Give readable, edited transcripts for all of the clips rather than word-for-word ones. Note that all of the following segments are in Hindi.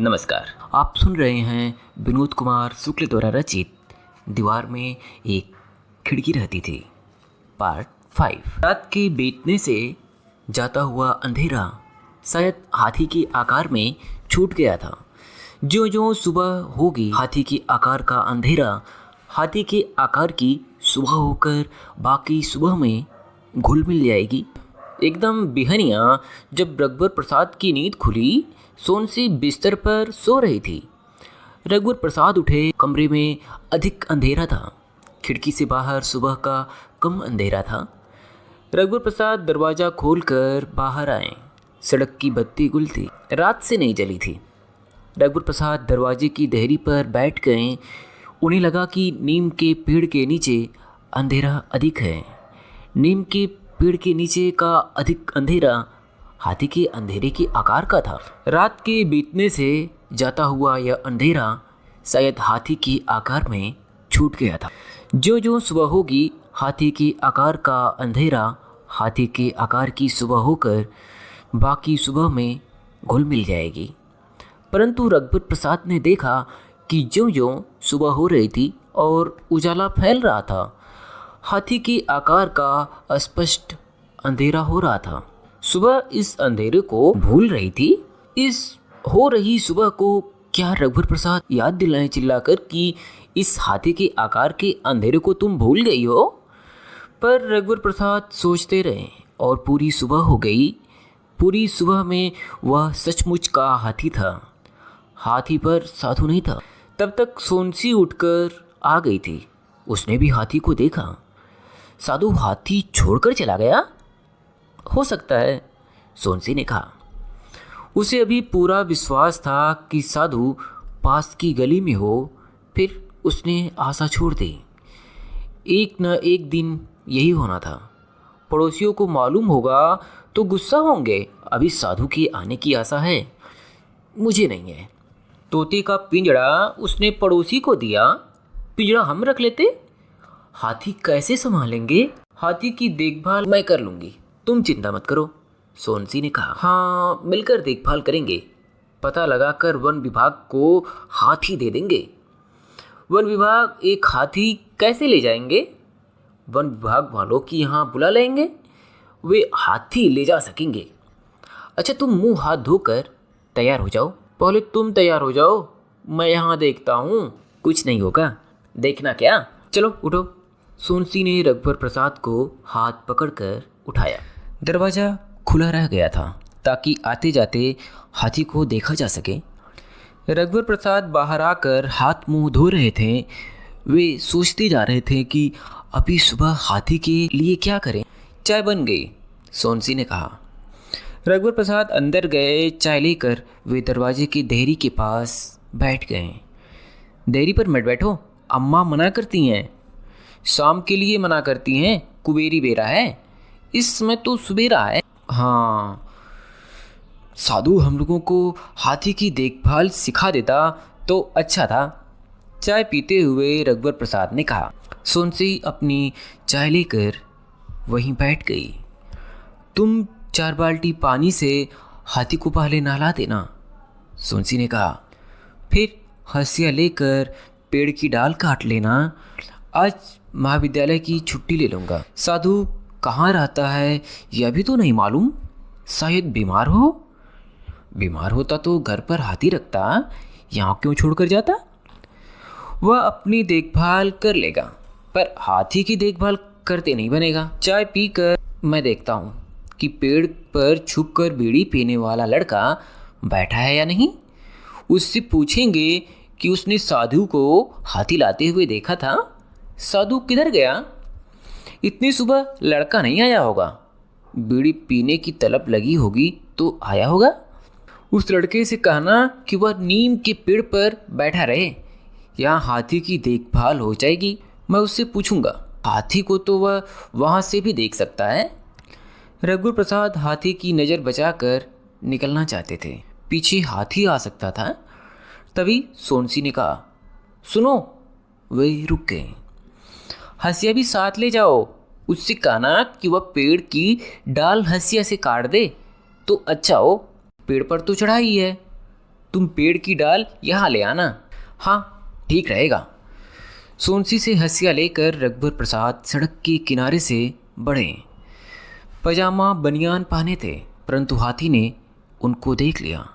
नमस्कार। आप सुन रहे हैं विनोद कुमार शुक्ल द्वारा रचित दीवार में एक खिड़की रहती थी, पार्ट 5। रात के बीतने से जाता हुआ अंधेरा शायद हाथी के आकार में छूट गया था। जो जो सुबह होगी, हाथी के आकार का अंधेरा हाथी के आकार की सुबह होकर बाकी सुबह में घुल मिल जाएगी। एकदम बिहनिया जब रघुवर प्रसाद की नींद खुली, सोनसी बिस्तर पर सो रही थी। रघुवर प्रसाद उठे। कमरे में अधिक अंधेरा था। खिड़की से बाहर सुबह का कम अंधेरा था। रघुवर प्रसाद दरवाज़ा खोलकर बाहर आए। सड़क की बत्ती गुल थी, रात से नहीं जली थी। रघुवर प्रसाद दरवाजे की देहरी पर बैठ गए। उन्हें लगा कि नीम के पेड़ के नीचे अंधेरा अधिक है। नीम के पेड़ के नीचे का अधिक अंधेरा हाथी के अंधेरे के आकार का था। रात के बीतने से जाता हुआ यह अंधेरा शायद हाथी के आकार में छूट गया था। जो जो सुबह होगी, हाथी के आकार का अंधेरा हाथी के आकार की सुबह होकर बाकी सुबह में घुल मिल जाएगी। परंतु रघुवर प्रसाद ने देखा कि जो जो सुबह हो रही थी और उजाला फैल रहा था, हाथी के आकार का अस्पष्ट अंधेरा हो रहा था। सुबह इस अंधेरे को भूल रही थी। इस हो रही सुबह को क्या रघुवर प्रसाद याद दिलाएं चिल्लाकर कि इस हाथी के आकार के अंधेरे को तुम भूल गई हो? पर रघुवर प्रसाद सोचते रहे और पूरी सुबह हो गई। पूरी सुबह में वह सचमुच का हाथी था। हाथी पर साधु नहीं था। तब तक सोनसी उठकर आ गई थी। उसने भी हाथी को देखा। साधु हाथी छोड़कर चला गया? हो सकता है, सोनसी ने कहा। उसे अभी पूरा विश्वास था कि साधु पास की गली में हो। फिर उसने आशा छोड़ दी। एक न एक दिन यही होना था। पड़ोसियों को मालूम होगा तो गुस्सा होंगे। अभी साधु के आने की आशा है, मुझे नहीं है। तोते का पिंजड़ा उसने पड़ोसी को दिया, पिंजड़ा हम रख लेते। हाथी कैसे संभालेंगे? हाथी की देखभाल मैं कर लूँगी, तुम चिंता मत करो, सोनसी ने कहा। हाँ, मिलकर देखभाल करेंगे। पता लगाकर वन विभाग को हाथी दे देंगे। वन विभाग एक हाथी कैसे ले जाएंगे? वन विभाग वालों की यहाँ बुला लेंगे, वे हाथी ले जा सकेंगे। अच्छा, तुम मुंह हाथ धोकर तैयार हो जाओ। पहले तुम तैयार हो जाओ, मैं यहाँ देखता हूँ। कुछ नहीं होगा, देखना क्या। चलो उठो। सोनसी ने रघुवर प्रसाद को हाथ पकड़कर उठाया। दरवाज़ा खुला रह गया था ताकि आते जाते हाथी को देखा जा सके। रघुवर प्रसाद बाहर आकर हाथ मुंह धो रहे थे। वे सोचते जा रहे थे कि अभी सुबह हाथी के लिए क्या करें। चाय बन गई, सोनसी ने कहा। रघुवर प्रसाद अंदर गए। चाय लेकर वे दरवाजे की देहरी के पास बैठ गए। देहरी पर मत बैठो, अम्मा मना करती हैं। शाम के लिए मना करती हैं, कुबेरी बेरा है, इस समय तो सुबेरा है। हाँ, साधु हम लोगों को हाथी की देखभाल सिखा देता तो अच्छा था, चाय पीते हुए रघुवर प्रसाद ने कहा। सोनसी अपनी चाय लेकर वहीं बैठ गई। तुम 4 बाल्टी पानी से हाथी को पहले नहला देना, सोनसी ने कहा। फिर हंसिया लेकर पेड़ की डाल काट लेना। आज महाविद्यालय की छुट्टी ले लूँगा। साधु कहाँ रहता है यह भी तो नहीं मालूम। शायद बीमार हो। बीमार होता तो घर पर हाथी रखता, यहाँ क्यों छोड़कर जाता? वह अपनी देखभाल कर लेगा, पर हाथी की देखभाल करते नहीं बनेगा। चाय पीकर मैं देखता हूँ कि पेड़ पर छुपकर बीड़ी पीने वाला लड़का बैठा है या नहीं। उससे पूछेंगे कि उसने साधु को हाथी लाते हुए देखा था। साधु किधर गया? इतनी सुबह लड़का नहीं आया होगा। बीड़ी पीने की तलब लगी होगी तो आया होगा। उस लड़के से कहना कि वह नीम के पेड़ पर बैठा रहे, यहाँ हाथी की देखभाल हो जाएगी। मैं उससे पूछूंगा। हाथी को तो वह वहाँ से भी देख सकता है। रघुवर प्रसाद हाथी की नज़र बचाकर निकलना चाहते थे। पीछे हाथी आ सकता था। तभी सोनसी ने कहा, सुनो। वे रुक गए। हंसिया भी साथ ले जाओ। उससे कहना कि वह पेड़ की डाल हंसिया से काट दे तो अच्छा हो। पेड़ पर तो चढ़ा ही है। तुम पेड़ की डाल यहाँ ले आना। हाँ ठीक रहेगा। सोनसी से हंसिया लेकर रघुवर प्रसाद सड़क के किनारे से बढ़े। पजामा बनियान पहने थे, परंतु हाथी ने उनको देख लिया।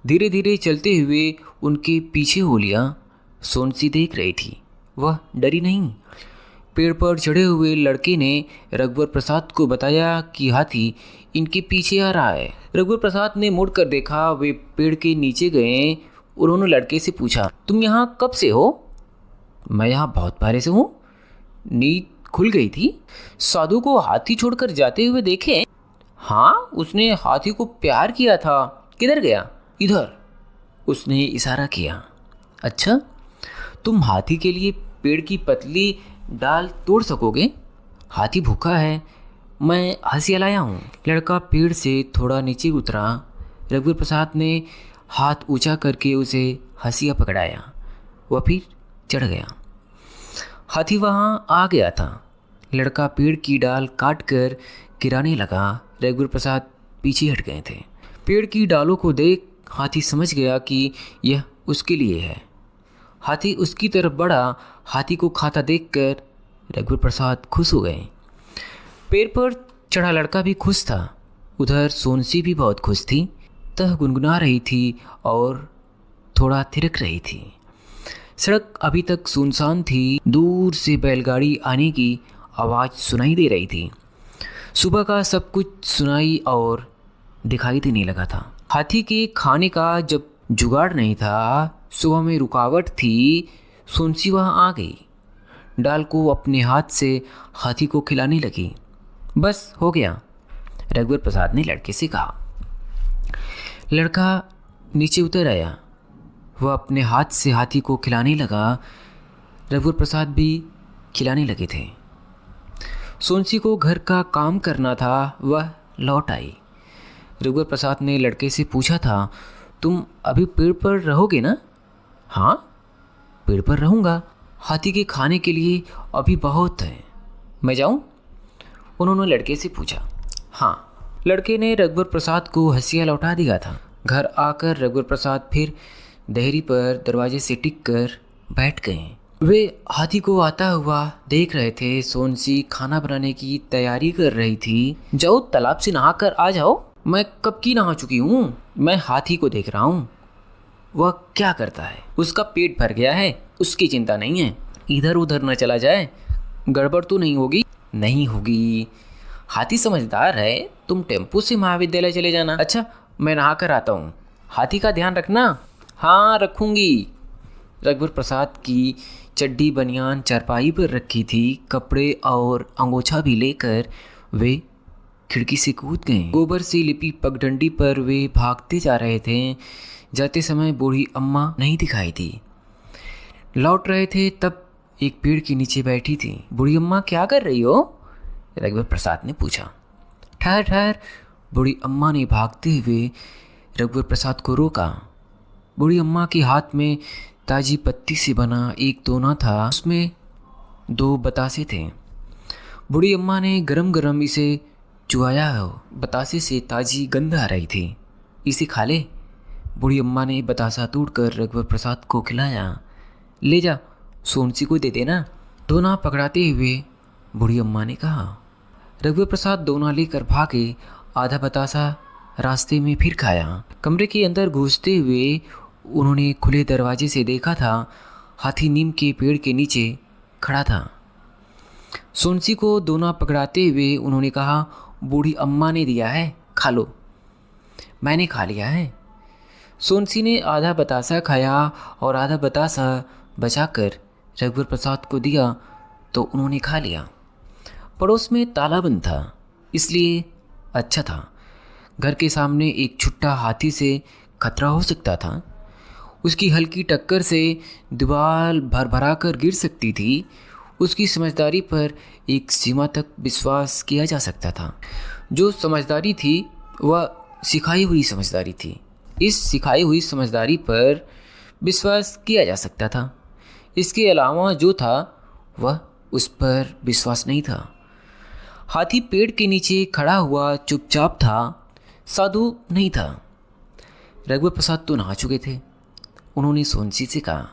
धीरे धीरे चलते हुए उनके पीछे हो लिया। सोनसी देख रही थी, वह डरी नहीं। पेड़ पर चढ़े हुए लड़के ने रघुवर प्रसाद को बताया कि हाथी इनके पीछे आ रहा है। रघुवर प्रसाद ने मुड़कर देखा, वे पेड़ के नीचे गए। उन्होंने लड़के से पूछा, तुम यहाँ कब से हो? मैं यहाँ बहुत पहले से हूँ, नींद खुल गई थी। साधु को हाथी छोड़कर जाते हुए देखे। हाँ, उसने हाथी को प्यार किया था। किधर गया? इधर, उसने इशारा किया। अच्छा, तुम हाथी के लिए पेड़ की पतली डाल तोड़ सकोगे? हाथी भूखा है, मैं हंसिया लाया हूँ। लड़का पेड़ से थोड़ा नीचे उतरा। रघुवर प्रसाद ने हाथ ऊंचा करके उसे हंसिया पकड़ाया। वह फिर चढ़ गया। हाथी वहाँ आ गया था। लड़का पेड़ की डाल काट कर गिराने लगा। रघुवर प्रसाद पीछे हट गए थे। पेड़ की डालों को देख हाथी समझ गया कि यह उसके लिए है। हाथी उसकी तरफ बढ़ा। हाथी को खाता देखकर रघुवर प्रसाद खुश हो गए। पेड़ पर चढ़ा लड़का भी खुश था। उधर सोनसी भी बहुत खुश थी। तह गुनगुना रही थी और थोड़ा थिरक रही थी। सड़क अभी तक सुनसान थी। दूर से बैलगाड़ी आने की आवाज़ सुनाई दे रही थी। सुबह का सब कुछ सुनाई और दिखाई देने लगा था। हाथी के खाने का जब जुगाड़ नहीं था, सुबह में रुकावट थी। सोनसी वहाँ आ गई। डाल को अपने हाथ से हाथी को खिलाने लगी। बस हो गया, रघुवर प्रसाद ने लड़के से कहा। लड़का नीचे उतर आया। वह अपने हाथ से हाथी को खिलाने लगा। रघुवर प्रसाद भी खिलाने लगे थे। सोनसी को घर का काम करना था, वह लौट आई। रघुवर प्रसाद ने लड़के से पूछा था, तुम अभी पेड़ पर रहोगे ना? हाँ, पेड़ पर रहूँगा। हाथी के खाने के लिए अभी बहुत है, मैं जाऊँ? उन्होंने लड़के से पूछा। हाँ। लड़के ने रघुवर प्रसाद को हंसिया लौटा दिया था। घर आकर रघुवर प्रसाद फिर देहरी पर दरवाजे से टिक कर बैठ गए। वे हाथी को आता हुआ देख रहे थे। सोनसी खाना बनाने की तैयारी कर रही थी। जाओ तालाब से नहा कर आ जाओ। मैं कब की नहा चुकी हूँ। मैं हाथी को देख रहा हूँ, वह क्या करता है। उसका पेट भर गया है, उसकी चिंता नहीं है। इधर उधर न चला जाए, गड़बड़ तो नहीं होगी? नहीं होगी, हाथी समझदार है। तुम टेम्पो से महाविद्यालय चले जाना। अच्छा, मैं नहा कर आता हूँ, हाथी का ध्यान रखना। हाँ, रखूँगी। रघुवर प्रसाद की चड्डी बनियान चारपाई पर रखी थी। कपड़े और अंगोछा भी लेकर वे खिड़की से कूद गए। गोबर से लिपी पगडंडी पर वे भागते जा रहे थे। जाते समय बूढ़ी अम्मा नहीं दिखाई दी। लौट रहे थे तब एक पेड़ के नीचे बैठी थी। बूढ़ी अम्मा, क्या कर रही हो? रघुवर प्रसाद ने पूछा। ठहर ठहर, बूढ़ी अम्मा ने भागते हुए रघुवर प्रसाद को रोका। बूढ़ी अम्मा के हाथ में ताजी पत्ती से बना एक दोना था, उसमें 2 बतासे थे। बूढ़ी अम्मा ने गरम गरम इसे चुआया हो। बतासे से ताजी गंध आ रही थी। इसे खा ले। बूढ़ी अम्मा ने बतासा तोड़कर रघुवर प्रसाद को खिलाया। ले जा, सोनसी को दे देना, दोना पकड़ाते हुए बूढ़ी अम्मा ने कहा। रघुवर प्रसाद दोना लेकर भागे। आधा बतासा रास्ते में फिर खाया। कमरे के अंदर घुसते हुए उन्होंने खुले दरवाजे से देखा था, हाथी नीम के पेड़ के नीचे खड़ा था। सोनसी को दोना पकड़ाते हुए उन्होंने कहा, बूढ़ी अम्मा ने दिया है, खा लो। मैंने खा लिया है। सोनसी ने आधा बतासा खाया और आधा बतासा बचाकर रघुवर प्रसाद को दिया तो उन्होंने खा लिया। पड़ोस में ताला बंद था, इसलिए अच्छा था। घर के सामने एक छुट्टा हाथी से खतरा हो सकता था। उसकी हल्की टक्कर से दीवार भरभरा कर गिर सकती थी। उसकी समझदारी पर एक सीमा तक विश्वास किया जा सकता था। जो समझदारी थी वह सिखाई हुई समझदारी थी। इस सिखाई हुई समझदारी पर विश्वास किया जा सकता था। इसके अलावा जो था वह उस पर विश्वास नहीं था। हाथी पेड़ के नीचे खड़ा हुआ चुपचाप था, साधु नहीं था। रघुवर प्रसाद तो नहा चुके थे। उन्होंने सोनसी से कहा,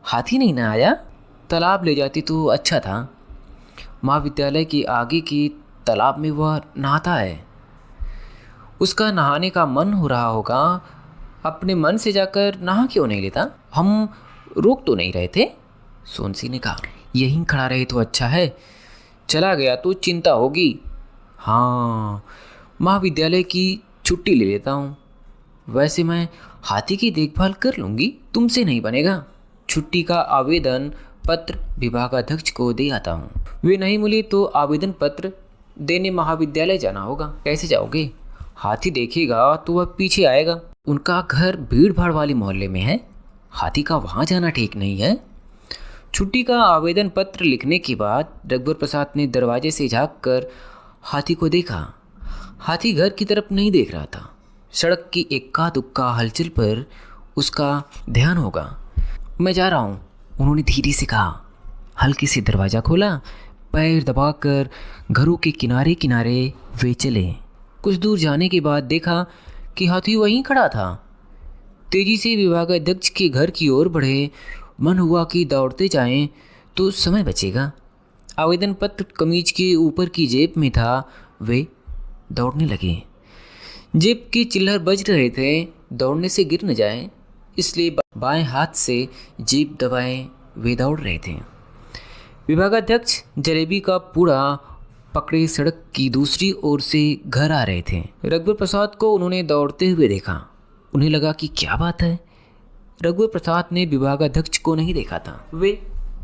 हाथी नहीं ना आया? तालाब ले जाती तो अच्छा था। महाविद्यालय के आगे की तालाब में वह नहाता है। उसका नहाने का मन हो रहा होगा, अपने मन से जाकर नहा क्यों नहीं लेता? हम रोक तो नहीं रहे थे? सोनसी ने कहा, यहीं खड़ा रहे तो अच्छा है, चला गया तो चिंता होगी। हाँ, महाविद्यालय की छुट्टी ले लेता हूँ। वैसे मैं हाथी की देखभाल कर लूँगी, तुमसे नहीं बनेगा। छुट्टी का आवेदन पत्र विभागाध्यक्ष को दे आता हूँ। वे नहीं मिले तो आवेदन पत्र देने महाविद्यालय जाना होगा। कैसे जाओगे? हाथी देखेगा तो वह पीछे आएगा। उनका घर भीड़ भाड़ वाले मोहल्ले में है, हाथी का वहाँ जाना ठीक नहीं है। छुट्टी का आवेदन पत्र लिखने के बाद रघुवर प्रसाद ने दरवाजे से झाँक कर हाथी को देखा। हाथी घर की तरफ नहीं देख रहा था। सड़क की इक्का दुक्का हलचल पर उसका ध्यान होगा। मैं जा रहा हूँ, उन्होंने धीरे से कहा। हल्के से दरवाज़ा खोला, पैर दबाकर घरों के किनारे किनारे वे चले। कुछ दूर जाने के बाद देखा कि हाथी वहीं खड़ा था। तेजी से विभागाध्यक्ष के घर की ओर बढ़े। मन हुआ कि दौड़ते जाएं तो समय बचेगा। आवेदन पत्र कमीज के ऊपर की जेब में था। वे दौड़ने लगे। जेब के चिल्लर बज रहे थे, दौड़ने से गिर न जाए इसलिए बाएं हाथ से जेब दबाए वे दौड़ रहे थे। विभागाध्यक्ष जलेबी का पूड़ा पकड़े सड़क की दूसरी ओर से घर आ रहे थे। रघुवर प्रसाद को उन्होंने दौड़ते हुए देखा। उन्हें लगा कि क्या बात है, रघुवर प्रसाद ने विभागाध्यक्ष को नहीं देखा था। वे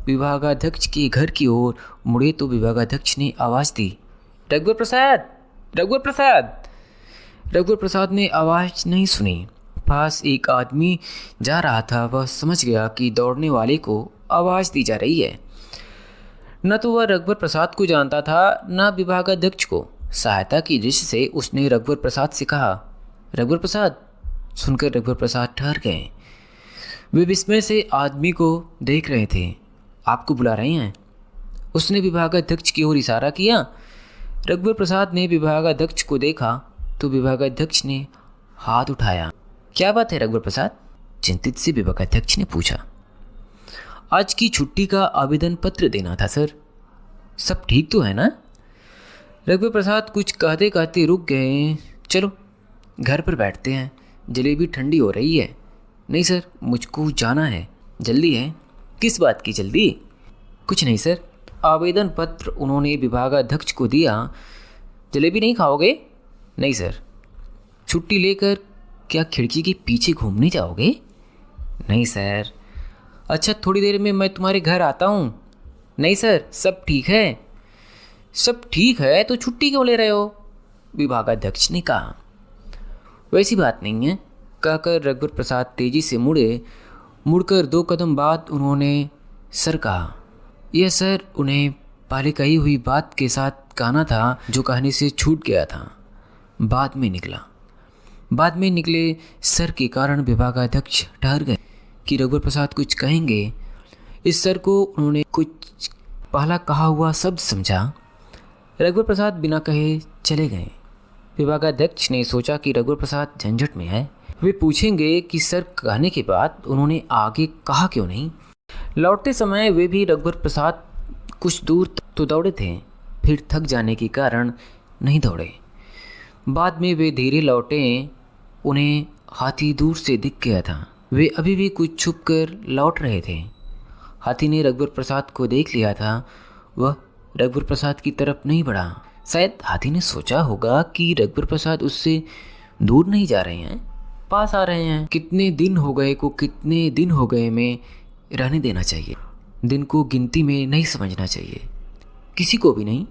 विभागाध्यक्ष के घर की ओर मुड़े तो विभागाध्यक्ष ने आवाज़ दी, रघुवर प्रसाद, रघुवर प्रसाद। रघुवर प्रसाद ने आवाज़ नहीं सुनी। पास एक आदमी जा रहा था। वह समझ गया कि दौड़ने वाले को आवाज़ दी जा रही है। न तो वह रघुवर प्रसाद को जानता था, न विभागाध्यक्ष को। सहायता की दृष्टि से उसने रघुवर प्रसाद से कहा, रघुवर प्रसाद। सुनकर रघुवर प्रसाद ठहर गए। वे विस्मय से आदमी को देख रहे थे। आपको बुला रहे हैं, उसने विभागाध्यक्ष की ओर इशारा किया। रघुवर प्रसाद ने विभागाध्यक्ष को देखा तो विभागाध्यक्ष ने हाथ उठाया। क्या बात है रघुवर प्रसाद? चिंतित से विभागाध्यक्ष ने पूछा। आज की छुट्टी का आवेदन पत्र देना था सर। सब ठीक तो है ना? रघुवर प्रसाद कुछ कहते कहते रुक गए। चलो घर पर बैठते हैं, जलेबी ठंडी हो रही है। नहीं सर, मुझको जाना है, जल्दी है। किस बात की जल्दी? कुछ नहीं सर। आवेदन पत्र उन्होंने विभागाध्यक्ष को दिया। जलेबी नहीं खाओगे? नहीं सर। छुट्टी लेकर क्या खिड़की के पीछे घूमने जाओगे? नहीं सर। अच्छा, थोड़ी देर में मैं तुम्हारे घर आता हूँ। नहीं सर, सब ठीक है। सब ठीक है तो छुट्टी क्यों ले रहे हो? विभागाध्यक्ष ने कहा। वैसी बात नहीं है, कहकर रघुवर प्रसाद तेजी से मुड़े। मुड़कर 2 कदम बाद उन्होंने सर कहा। यह सर उन्हें पहले कही हुई बात के साथ कहना था जो कहने से छूट गया था। बाद में निकले सर के कारण विभागाध्यक्ष ठहर गए कि रघुवर प्रसाद कुछ कहेंगे। इस सर को उन्होंने कुछ पहला कहा हुआ शब्द समझा। रघुवर प्रसाद बिना कहे चले गए। विभागाध्यक्ष ने सोचा कि रघुवर प्रसाद झंझट में है, वे पूछेंगे कि सर कहने के बाद उन्होंने आगे कहा क्यों नहीं। लौटते समय वे भी रघुवर प्रसाद कुछ दूर तो दौड़े थे, फिर थक जाने के कारण नहीं दौड़े। बाद में वे धीरे लौटे। उन्हें हाथी दूर से दिख गया था। वे अभी भी कुछ छुप कर लौट रहे थे। हाथी ने रघुवर प्रसाद को देख लिया था। वह रघुवर प्रसाद की तरफ नहीं बढ़ा। शायद हाथी ने सोचा होगा कि रघुवर प्रसाद उससे दूर नहीं जा रहे हैं, पास आ रहे हैं। कितने दिन हो गए में रहने देना चाहिए। दिन को गिनती में नहीं समझना चाहिए, किसी को भी नहीं।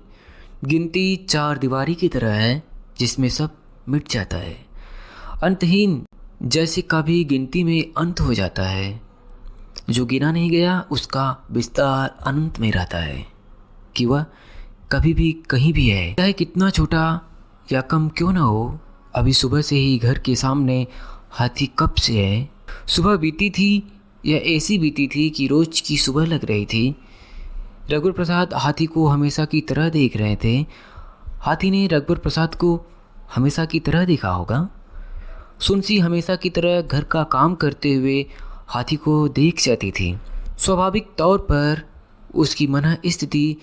गिनती 4 दीवारी की तरह है जिसमें सब मिट जाता है। अंतहीन जैसे कभी गिनती में अंत हो जाता है। जो गिना नहीं गया उसका विस्तार अनंत में रहता है कि वह कभी भी कहीं भी है, चाहे कितना छोटा या कम क्यों ना हो। अभी सुबह से ही घर के सामने हाथी कब से है। सुबह बीती थी या ऐसी बीती थी कि रोज की सुबह लग रही थी। रघुवर प्रसाद हाथी को हमेशा की तरह देख रहे थे। हाथी ने रघुवर प्रसाद को हमेशा की तरह देखा होगा। सुनसी हमेशा की तरह घर का काम करते हुए हाथी को देख जाती थी। स्वाभाविक तौर पर उसकी मन स्थिति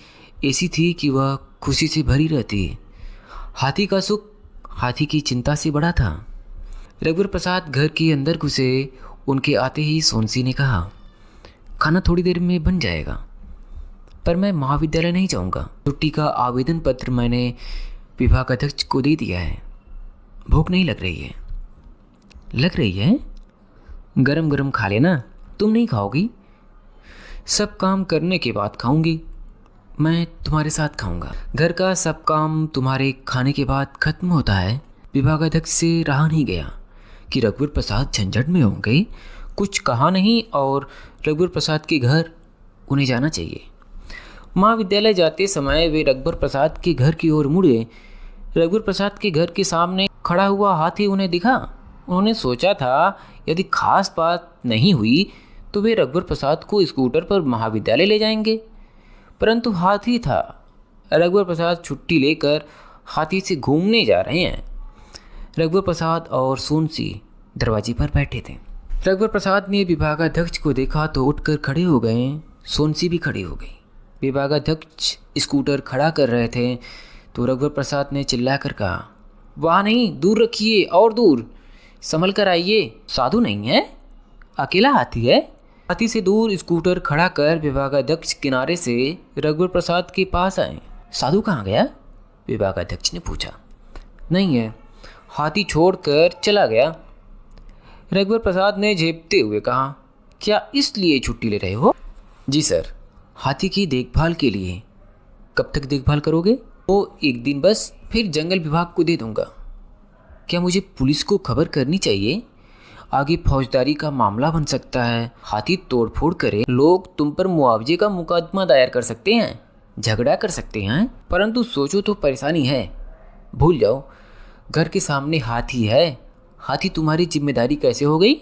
ऐसी थी कि वह खुशी से भरी रहती। हाथी का सुख हाथी की चिंता से बड़ा था। रघुवर प्रसाद घर के अंदर घुसे। उनके आते ही सोनसी ने कहा, खाना थोड़ी देर में बन जाएगा, पर मैं महाविद्यालय नहीं जाऊंगा। छुट्टी का आवेदन पत्र मैंने विभागाध्यक्ष को दे दिया है। भूख नहीं लग रही है। लग रही है? गरम गरम खा लेना। तुम नहीं खाओगी? सब काम करने के बाद खाऊंगी। मैं तुम्हारे साथ खाऊंगा। घर का सब काम तुम्हारे खाने के बाद खत्म होता है। विभागाध्यक्ष से रहा नहीं गया कि रघुवर प्रसाद झंझट में होंगे। कुछ कहा नहीं और रघुवर प्रसाद के घर उन्हें जाना चाहिए। महाविद्यालय जाते समय वे रघुवर प्रसाद के घर की ओर मुड़े। रघुवर प्रसाद के घर के सामने खड़ा हुआ हाथी उन्हें दिखा। उन्होंने सोचा था यदि खास बात नहीं हुई तो वे रघुवर प्रसाद को स्कूटर पर महाविद्यालय ले जाएंगे, परंतु हाथी था। रघुवर प्रसाद छुट्टी लेकर हाथी से घूमने जा रहे हैं। रघुवर प्रसाद और सोनसी दरवाजे पर बैठे थे। रघुवर प्रसाद ने विभागाध्यक्ष को देखा तो उठकर खड़े हो गए। सोनसी भी खड़ी हो गई। विभागाध्यक्ष स्कूटर खड़ा कर रहे थे तो रघुवर प्रसाद ने चिल्लाकर कहा, वहाँ नहीं, दूर रखिए और दूर, संभल कर आइए। साधु नहीं है, अकेला हाथी है। हाथी से दूर स्कूटर खड़ा कर विभागाध्यक्ष किनारे से रघुवर प्रसाद के पास आए। साधु कहाँ गया? विभागाध्यक्ष ने पूछा। नहीं है, हाथी छोड़कर चला गया। रघुवर प्रसाद ने झेपते हुए कहा, क्या इसलिए छुट्टी ले रहे हो? जी सर, हाथी की देखभाल के लिए। कब तक देखभाल करोगे? वो एक दिन बस, फिर जंगल विभाग को दे दूंगा। क्या मुझे पुलिस को खबर करनी चाहिए? आगे फौजदारी का मामला बन सकता है। हाथी तोड़फोड़ करे, लोग तुम पर मुआवजे का मुकदमा दायर कर सकते हैं, झगड़ा कर सकते हैं, परंतु सोचो तो परेशानी है। भूल जाओ, घर के सामने हाथी है। हाथी तुम्हारी जिम्मेदारी कैसे हो गई?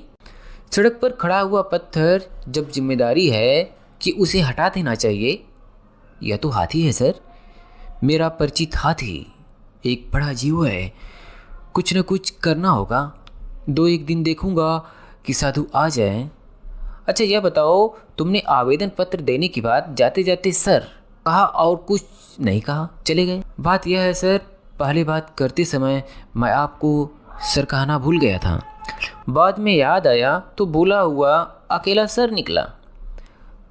सड़क पर खड़ा हुआ पत्थर जब जिम्मेदारी है कि उसे हटा देना चाहिए। यह तो हाथी है सर, मेरा परिचित हाथी, एक बड़ा जीव है। कुछ न कुछ करना होगा। दो एक दिन देखूंगा कि साधु आ जाए। अच्छा यह बताओ, तुमने आवेदन पत्र देने के बाद जाते जाते सर कहा और कुछ नहीं कहा, चले गए? बात यह है सर, पहले बात करते समय मैं आपको सर कहना भूल गया था। बाद में याद आया तो बोला हुआ अकेला सर निकला।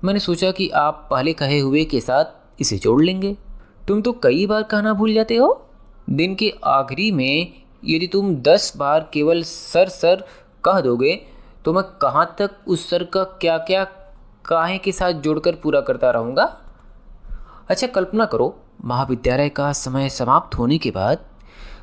मैंने सोचा कि आप पहले कहे हुए के साथ इसे जोड़ लेंगे। तुम तो कई बार कहना भूल जाते हो। दिन के आखिरी में यदि तुम 10 बार केवल सर सर कह दोगे तो मैं कहाँ तक उस सर का क्या क्या काहे के साथ जोड़कर पूरा करता रहूँगा। अच्छा कल्पना करो, महाविद्यालय का समय समाप्त होने के बाद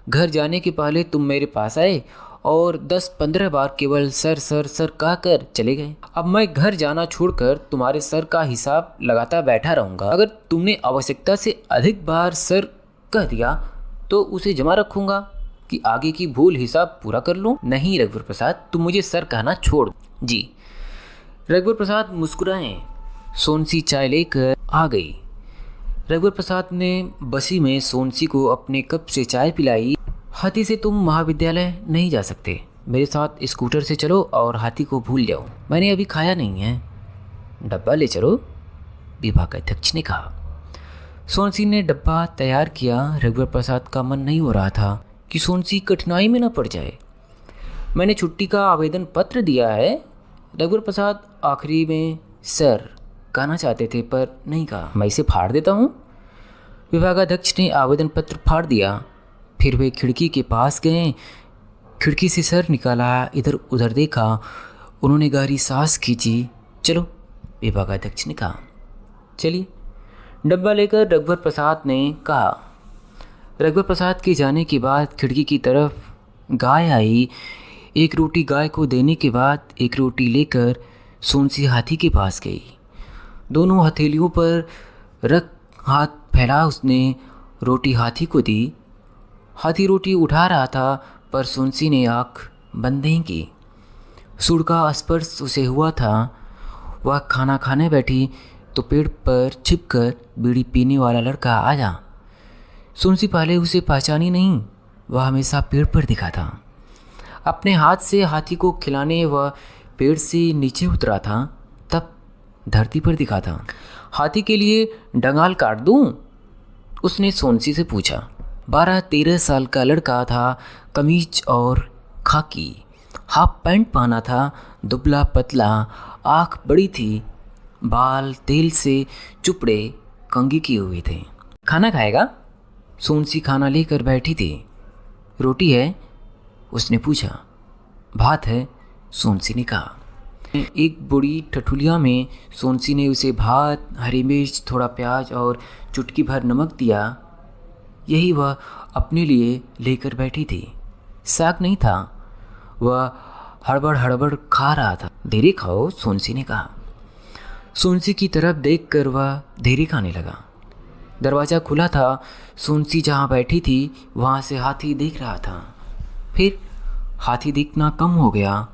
घर जाने के पहले तुम मेरे पास आए और 10-15 बार केवल सर सर सर कहकर चले गए। अब मैं घर जाना छोड़कर तुम्हारे सर का हिसाब लगाता बैठा रहूँगा। अगर तुमने आवश्यकता से अधिक बार सर कह दिया तो उसे जमा रखूँगा कि आगे की भूल हिसाब पूरा कर लूँ। नहीं रघुवर प्रसाद, तुम मुझे सर कहना छोड़। जी। रघुवर प्रसाद मुस्कुराए। सोनसी चाय लेकर आ गई। रघुवर प्रसाद ने बसी में सोनसी को अपने कप से चाय पिलाई। हाथी से तुम महाविद्यालय नहीं जा सकते, मेरे साथ स्कूटर से चलो और हाथी को भूल जाओ। मैंने अभी खाया नहीं है, डब्बा ले चलो, विभागाध्यक्ष ने कहा। सोनसी ने डब्बा तैयार किया। रघुवर प्रसाद का मन नहीं हो रहा था कि सोनसी कठिनाई में न पड़ जाए। मैंने छुट्टी का आवेदन पत्र दिया है। रघुवर प्रसाद आखिरी में सर कहना चाहते थे पर नहीं कहा। मैं इसे फाड़ देता हूँ। विभागाध्यक्ष ने आवेदन पत्र फाड़ दिया। फिर वे खिड़की के पास गए। खिड़की से सर निकाला, इधर उधर देखा। उन्होंने गहरी सांस खींची। चलो, विभागाध्यक्ष ने कहा। चलिए। डब्बा लेकर रघुवर प्रसाद ने कहा। रघुवर प्रसाद के जाने के बाद खिड़की की तरफ गाय आई। एक रोटी गाय को देने के बाद एक रोटी लेकर सोनसी हाथी के पास गई। दोनों हथेलियों पर रख हाथ फैला उसने रोटी हाथी को दी। हाथी रोटी उठा रहा था पर सोनसी ने आँख बंद नहीं की। सुर का स्पर्श उसे हुआ था। वह खाना खाने बैठी तो पेड़ पर छिपकर बीड़ी पीने वाला लड़का आया। सोनसी पहले उसे पहचानी नहीं। वह हमेशा पेड़ पर दिखा था। अपने हाथ से हाथी को खिलाने वह पेड़ से नीचे उतरा था, तब धरती पर दिखा था। हाथी के लिए डंगाल काट दूं? उसने सोनसी से पूछा। 12-13 साल का लड़का था, कमीज और खाकी हाफ पैंट पहना था, दुबला पतला, आँख बड़ी थी, बाल तेल से चुपड़े कंघी किए हुए थे। खाना खाएगा? सोनसी खाना लेकर बैठी थी। रोटी है? उसने पूछा। भात है, सोनसी ने कहा। एक बड़ी ठठुलिया में सोनसी ने उसे भात, हरी मिर्च, थोड़ा प्याज और चुटकी भर नमक दिया। यही वह अपने लिए लेकर बैठी थी। साग नहीं था। वह हड़बड़ हड़बड़ खा रहा था। धीरे खाओ, सोनसी ने कहा। सोनसी की तरफ देखकर वह धीरे खाने लगा। दरवाज़ा खुला था। सोनसी जहाँ बैठी थी वहाँ से हाथी देख रहा था। फिर हाथी दिखना कम हो गया।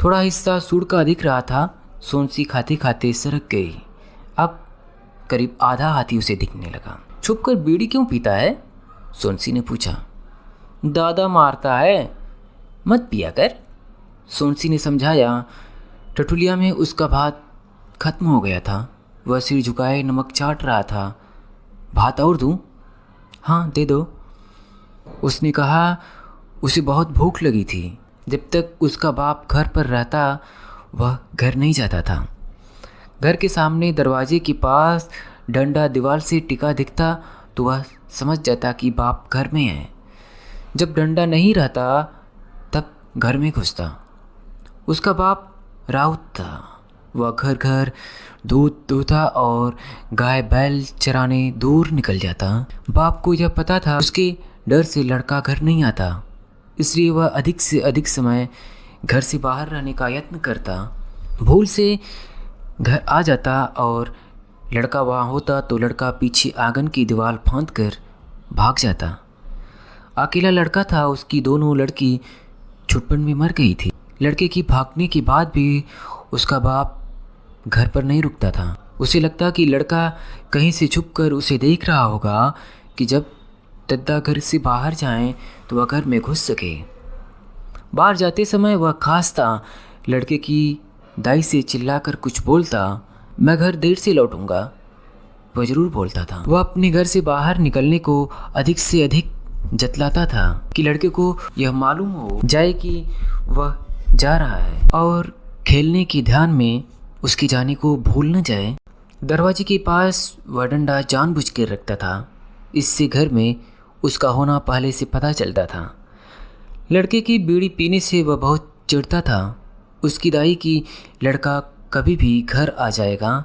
थोड़ा हिस्सा सूढ़ का दिख रहा था। सोनसी खाते खाते सरक गई। अब करीब आधा हाथी उसे दिखने लगा। छुपकर बीड़ी क्यों पीता है? सोनसी ने पूछा। दादा मारता है, मत पिया कर, सोनसी ने समझाया। ठठुलिया में उसका भात खत्म हो गया था। वह सिर झुकाए नमक चाट रहा था। भात और दूँ? हाँ, दे दो, उसने कहा। उसे बहुत भूख लगी थी। जब तक उसका बाप घर पर रहता वह घर नहीं जाता था। घर के सामने दरवाजे के पास डंडा दीवार से टिका दिखता तो वह समझ जाता कि बाप घर में है। जब डंडा नहीं रहता तब घर में घुसता। उसका बाप राउत था। वह घर घर दूध दूता और गाय बैल चराने दूर निकल जाता। बाप को यह पता था उसके डर से लड़का घर नहीं आता, इसलिए वह अधिक से अधिक समय घर से बाहर रहने का यत्न करता। भूल से घर आ जाता और लड़का वहाँ होता तो लड़का पीछे आंगन की दीवार फांद कर भाग जाता। अकेला लड़का था। उसकी दोनों लड़की छुटपन में मर गई थी। लड़के की भागने के बाद भी उसका बाप घर पर नहीं रुकता था। उसे लगता कि लड़का कहीं से छुपकर उसे देख रहा होगा कि जब दद्दा घर से बाहर जाएं तो वह घर में घुस सके। बाहर जाते समय वह खांसता, लड़के की दाई से चिल्लाकर कुछ बोलता। मैं घर देर से लौटूंगा, वह जरूर बोलता था। वह अपने घर से बाहर निकलने को अधिक से अधिक जतलाता था कि लड़के को यह मालूम हो जाए कि वह जा रहा है और खेलने के ध्यान में उसके जाने को भूल न जाए। दरवाजे के पास वह डंडा जानबूझकर रखता था। इससे घर में उसका होना पहले से पता चलता था। लड़के की बीड़ी पीने से वह बहुत चिढ़ता था। उसकी दाई की लड़का कभी भी घर आ जाएगा।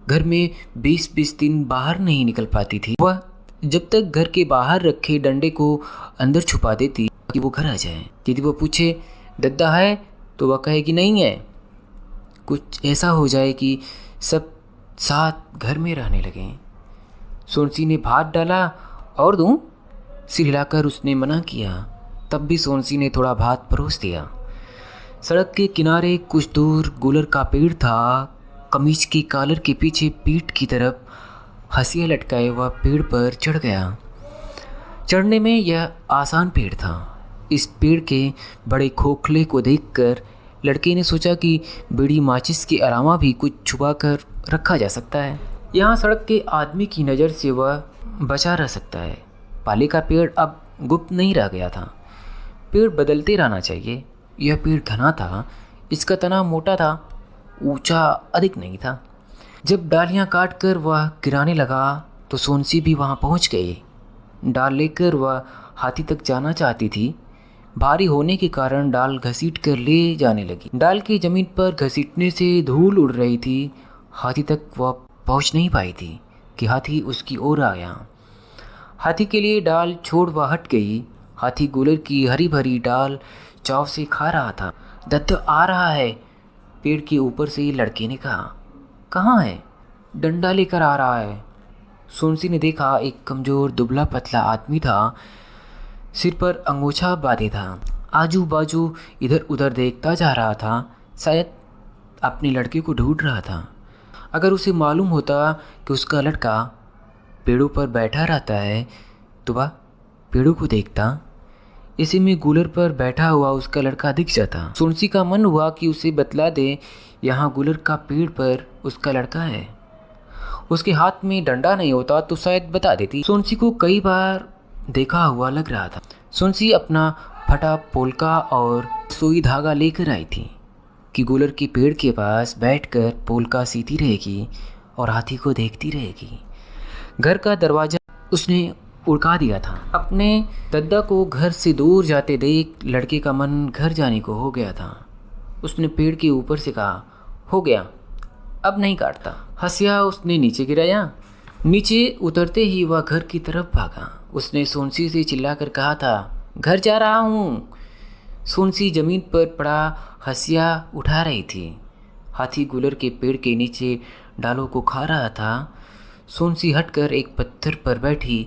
घर में 20-20 दिन बाहर नहीं निकल पाती थी। वह जब तक घर के बाहर रखे डंडे को अंदर छुपा देती कि वो घर आ जाए। यदि वो पूछे दद्दा है तो वह कहेगी नहीं है। कुछ ऐसा हो जाए कि सब साथ घर में रहने लगें। सोनसी ने भात डाला। और दूँ? सिर हिलाकर उसने मना किया। तब भी सोनसी ने थोड़ा भात परोस दिया। सड़क के किनारे कुछ दूर गुलर का पेड़ था। कमीज के कॉलर के पीछे पीठ की तरफ हंसिया लटकाए वह पेड़ पर चढ़ गया। चढ़ने में यह आसान पेड़ था। इस पेड़ के बड़े खोखले को देखकर लड़के ने सोचा कि बीड़ी माचिस के अलावा भी कुछ छुपा कर रखा जा सकता है। यहाँ सड़क के आदमी की नज़र से वह बचा रह सकता है। पाले का पेड़ अब गुप्त नहीं रह गया था। पेड़ बदलते रहना चाहिए। यह पेड़ घना था। इसका तना मोटा था, ऊंचा अधिक नहीं था। जब डालियाँ काट कर वह गिराने लगा तो सोनसी भी वहाँ पहुँच गई। डाल लेकर वह हाथी तक जाना चाहती थी। भारी होने के कारण डाल घसीट कर ले जाने लगी। डाल की जमीन पर घसीटने से धूल उड़ रही थी। हाथी तक वह पहुँच नहीं पाई थी कि हाथी उसकी ओर आ गया। हाथी के लिए डाल छोड़ वह हट गई। हाथी गुलर की हरी भरी डाल चाव से खा रहा था। दत्त आ रहा है, पेड़ के ऊपर से लड़के ने कहा। कहाँ है? डंडा लेकर आ रहा है। सोनसी ने देखा एक कमज़ोर दुबला पतला आदमी था। सिर पर अंगोछा बांधे था। आजू बाजू इधर उधर देखता जा रहा था। शायद अपने लड़के को ढूंढ रहा था। अगर उसे मालूम होता कि उसका लड़का पेड़ों पर बैठा रहता है तो वह पेड़ों को देखता। इसी में गुलर पर बैठा हुआ उसका लड़का दिख जाता। सोनसी का मन हुआ कि उसे बतला दे यहाँ गुलर का पेड़ पर उसका लड़का है। उसके हाथ में डंडा नहीं होता तो शायद बता देती। सोनसी को कई बार देखा हुआ लग रहा था। सोनसी अपना फटा पोलका और सुई धागा लेकर आई थी कि गुलर के पेड़ के पास बैठकर पोलका सीती रहेगी और हाथी को देखती रहेगी। घर का दरवाज़ा उसने उड़का दिया था। अपने दद्दा को घर से दूर जाते देख लड़के का मन घर जाने को हो गया था। उसने पेड़ के ऊपर से कहा, हो गया, अब नहीं काटता। हंसिया उसने नीचे गिराया। नीचे उतरते ही वह घर की तरफ भागा। उसने सोनसी से चिल्लाकर कहा था, घर जा रहा हूँ। सोनसी जमीन पर पड़ा हंसिया उठा रही थी। हाथी गुलर के पेड़ के नीचे डालों को खा रहा था। सोनसी हटकर एक पत्थर पर बैठी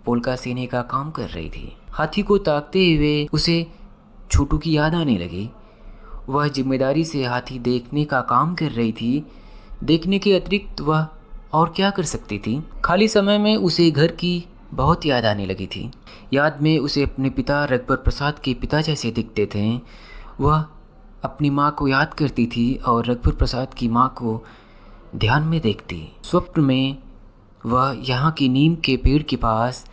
पोलका सीने का काम कर रही थी। हाथी को ताकते हुए उसे छोटू की याद आने लगी। वह जिम्मेदारी से हाथी देखने का काम कर रही थी। देखने के अतिरिक्त वह और क्या कर सकती थी। खाली समय में उसे घर की बहुत याद आने लगी थी। याद में उसे अपने पिता रघुवर प्रसाद के पिता जैसे दिखते थे। वह अपनी माँ को याद करती थी और रघुवर प्रसाद की माँ को ध्यान में देखती। स्वप्न में वह यहाँ की नीम के पेड़ के पास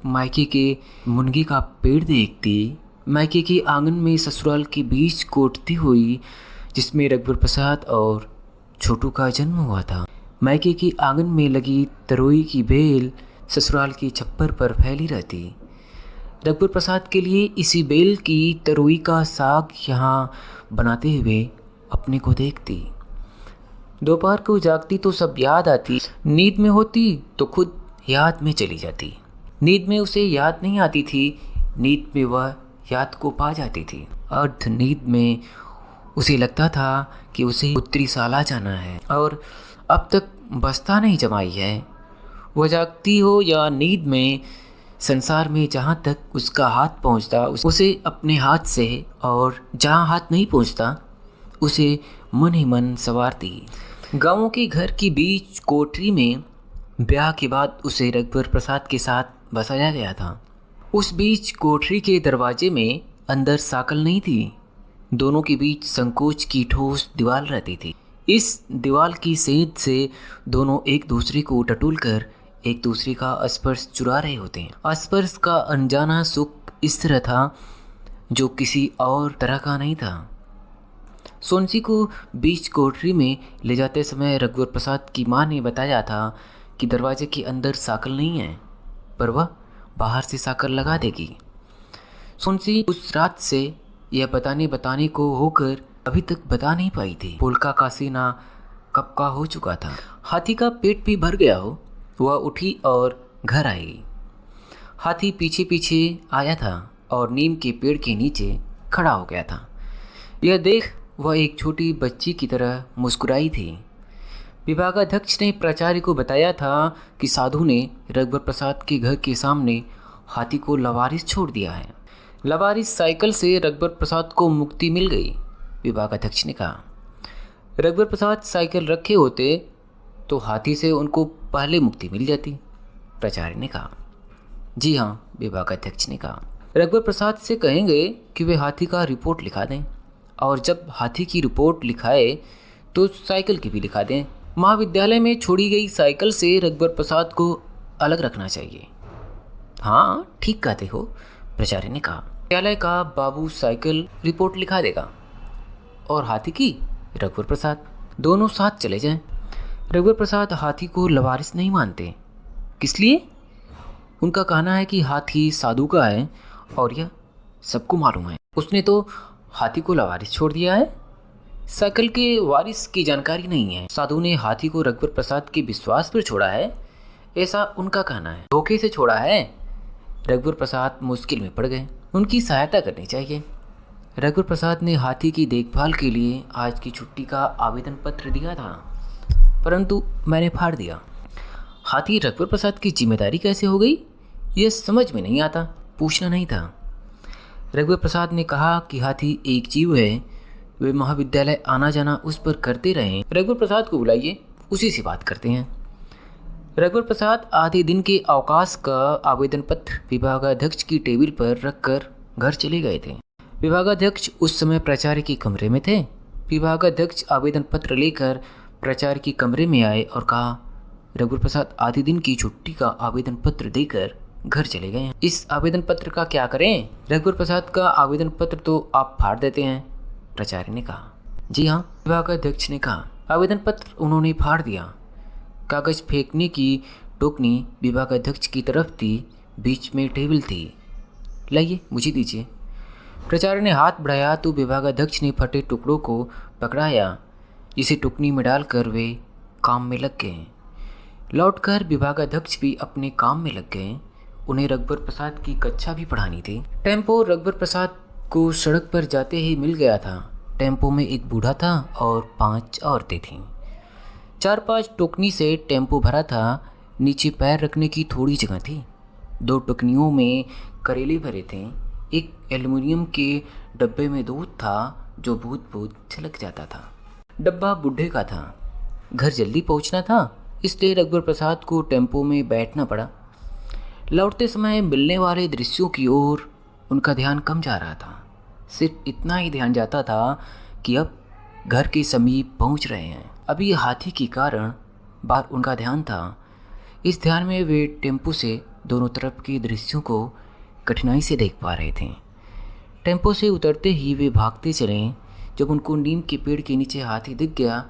मायके के मुनगी का पेड़ देखती। मायके के आंगन में ससुराल के बीच कोटती हुई जिसमें रघुवर प्रसाद और छोटू का जन्म हुआ था। मायके के आंगन में लगी तरोई की बेल ससुराल के छप्पर पर फैली रहती। रघुवर प्रसाद के लिए इसी बेल की तरोई का साग यहाँ बनाते हुए अपने को देखती। दोपहर को जागती तो सब याद आती। नींद में होती तो खुद याद में चली जाती। नींद में उसे याद नहीं आती थी, नींद में वह याद को पा जाती थी। अर्ध नींद में उसे लगता था कि उसे उत्तरी साला जाना है और अब तक बस्ता नहीं जमाई है। वह जागती हो या नींद में, संसार में जहाँ तक उसका हाथ पहुँचता उसे अपने हाथ से, और जहाँ हाथ नहीं पहुँचता उसे मन ही मन संवारती। गाँवों के घर के बीच कोठरी में ब्याह के बाद उसे रघुवर प्रसाद के साथ बसाया गया था। उस बीच कोठरी के दरवाजे में अंदर साकल नहीं थी। दोनों के बीच संकोच की ठोस दीवार रहती थी। इस दीवार की सेंध से दोनों एक दूसरे को टटोल कर एक दूसरे का स्पर्श चुरा रहे होते हैं। स्पर्श का अनजाना सुख इस तरह था जो किसी और तरह का नहीं था। सोनसी को बीच कोठरी में ले जाते समय रघुवर प्रसाद की माँ ने बताया था कि दरवाजे के अंदर साकल नहीं है, पर वह बाहर से साकल लगा देगी। सोनसी उस रात से यह बताने को होकर अभी तक बता नहीं पाई थी। पोलका का सीना कब का हो चुका था। हाथी का पेट भी भर गया हो। वह उठी और घर आई। हाथी पीछे पीछे आया था और नीम के पेड़ के नीचे खड़ा हो गया था। यह देख वह एक छोटी बच्ची की तरह मुस्कुराई थी। विभागाध्यक्ष ने प्राचार्य को बताया था कि साधु ने रघुवर प्रसाद के घर के सामने हाथी को लवारिस छोड़ दिया है। लवारिस साइकिल से रघुवर प्रसाद को मुक्ति मिल गई, विभागाध्यक्ष ने कहा। रघुवर प्रसाद साइकिल रखे होते तो हाथी से उनको पहले मुक्ति मिल जाती, प्राचार्य ने कहा। जी हाँ, विभागाध्यक्ष ने कहा। रघुवर प्रसाद से कहेंगे कि वे हाथी का रिपोर्ट लिखा दें, और जब हाथी की रिपोर्ट लिखाए तो साइकिल की भी लिखा दें। महाविद्यालय में छोड़ी गई साइकिल से रघुवर प्रसाद को अलग रखना चाहिए। हाँ, ठीक कहते हो, प्राचार्य ने कहा। विद्यालय का बाबू साइकिल रिपोर्ट लिखा देगा और हाथी की रघुवर प्रसाद, दोनों साथ चले जाएं। रघुवर प्रसाद हाथी को लवारिस नहीं मानते। किस लिए? उनका कहना है कि हाथी साधु का है और यह सबको मालूम है। उसने तो हाथी को लवारिस छोड़ दिया है। साइकिल के वारिस की जानकारी नहीं है। साधु ने हाथी को रघुवर प्रसाद के विश्वास पर छोड़ा है, ऐसा उनका कहना है। धोखे से छोड़ा है। रघुवर प्रसाद मुश्किल में पड़ गए, उनकी सहायता करनी चाहिए। रघुवर प्रसाद ने हाथी की देखभाल के लिए आज की छुट्टी का आवेदन पत्र दिया था, परंतु मैंने फाड़ दिया। हाथी रघुवर प्रसाद की जिम्मेदारी कैसे हो गई, यह समझ में नहीं आता। पूछना नहीं था। रघुवर प्रसाद ने कहा कि हाथी एक जीव है, वे महाविद्यालय आना जाना उस पर करते रहें। रघुवर प्रसाद को बुलाइए, उसी से बात करते हैं। रघुवर प्रसाद आधे दिन के अवकाश का आवेदन पत्र विभागाध्यक्ष की टेबल पर रखकर घर चले गए थे। विभागाध्यक्ष उस समय प्राचार्य के कमरे में थे। विभागाध्यक्ष आवेदन पत्र लेकर प्राचार्य के कमरे में आए और कहा, रघुवर प्रसाद आधे दिन की छुट्टी का आवेदन पत्र देकर घर चले गए हैं। इस आवेदन पत्र का क्या करें? रघुवर प्रसाद का आवेदन पत्र तो आप फाड़ देते हैं, प्राचार्य ने कहा। जी हाँ, विभागाध्यक्ष ने कहा। आवेदन पत्र उन्होंने फाड़ दिया। कागज फेंकने की टोकनी विभागाध्यक्ष की तरफ थी, बीच में टेबल थी। लाइए, मुझे दीजिए। प्राचार्य ने हाथ बढ़ाया तो विभागाध्यक्ष ने फटे टुकड़ों को पकड़ाया, जिसे टुकनी में डालकर वे काम में लग गए। लौटकर विभागाध्यक्ष भी अपने काम में लग गए। उन्हें रघुवर प्रसाद की कक्षा भी पढ़ानी थी। टेम्पो रघुवर प्रसाद को सड़क पर जाते ही मिल गया था। टेम्पो में एक बूढ़ा था और 5 औरतें थीं। 4-5 टोकनी से टेम्पो भरा था। नीचे पैर रखने की थोड़ी जगह थी। 2 टुकनियों में करेले भरे थे। एक एल्युमिनियम के डब्बे में दूध था जो भूत छलक जाता था। डब्बा बुढ़े का था। घर जल्दी पहुंचना था, इसलिए रघुवर प्रसाद को टेम्पो में बैठना पड़ा। लौटते समय मिलने वाले दृश्यों की ओर उनका ध्यान कम जा रहा था। सिर्फ इतना ही ध्यान जाता था कि अब घर के समीप पहुंच रहे हैं। अभी हाथी के कारण बाहर उनका ध्यान था। इस ध्यान में वे टेम्पो से दोनों तरफ के दृश्यों को कठिनाई से देख पा रहे थे। टेम्पो से उतरते ही वे भागते चले। जब उनको नीम के पेड़ के नीचे हाथी दिख गया,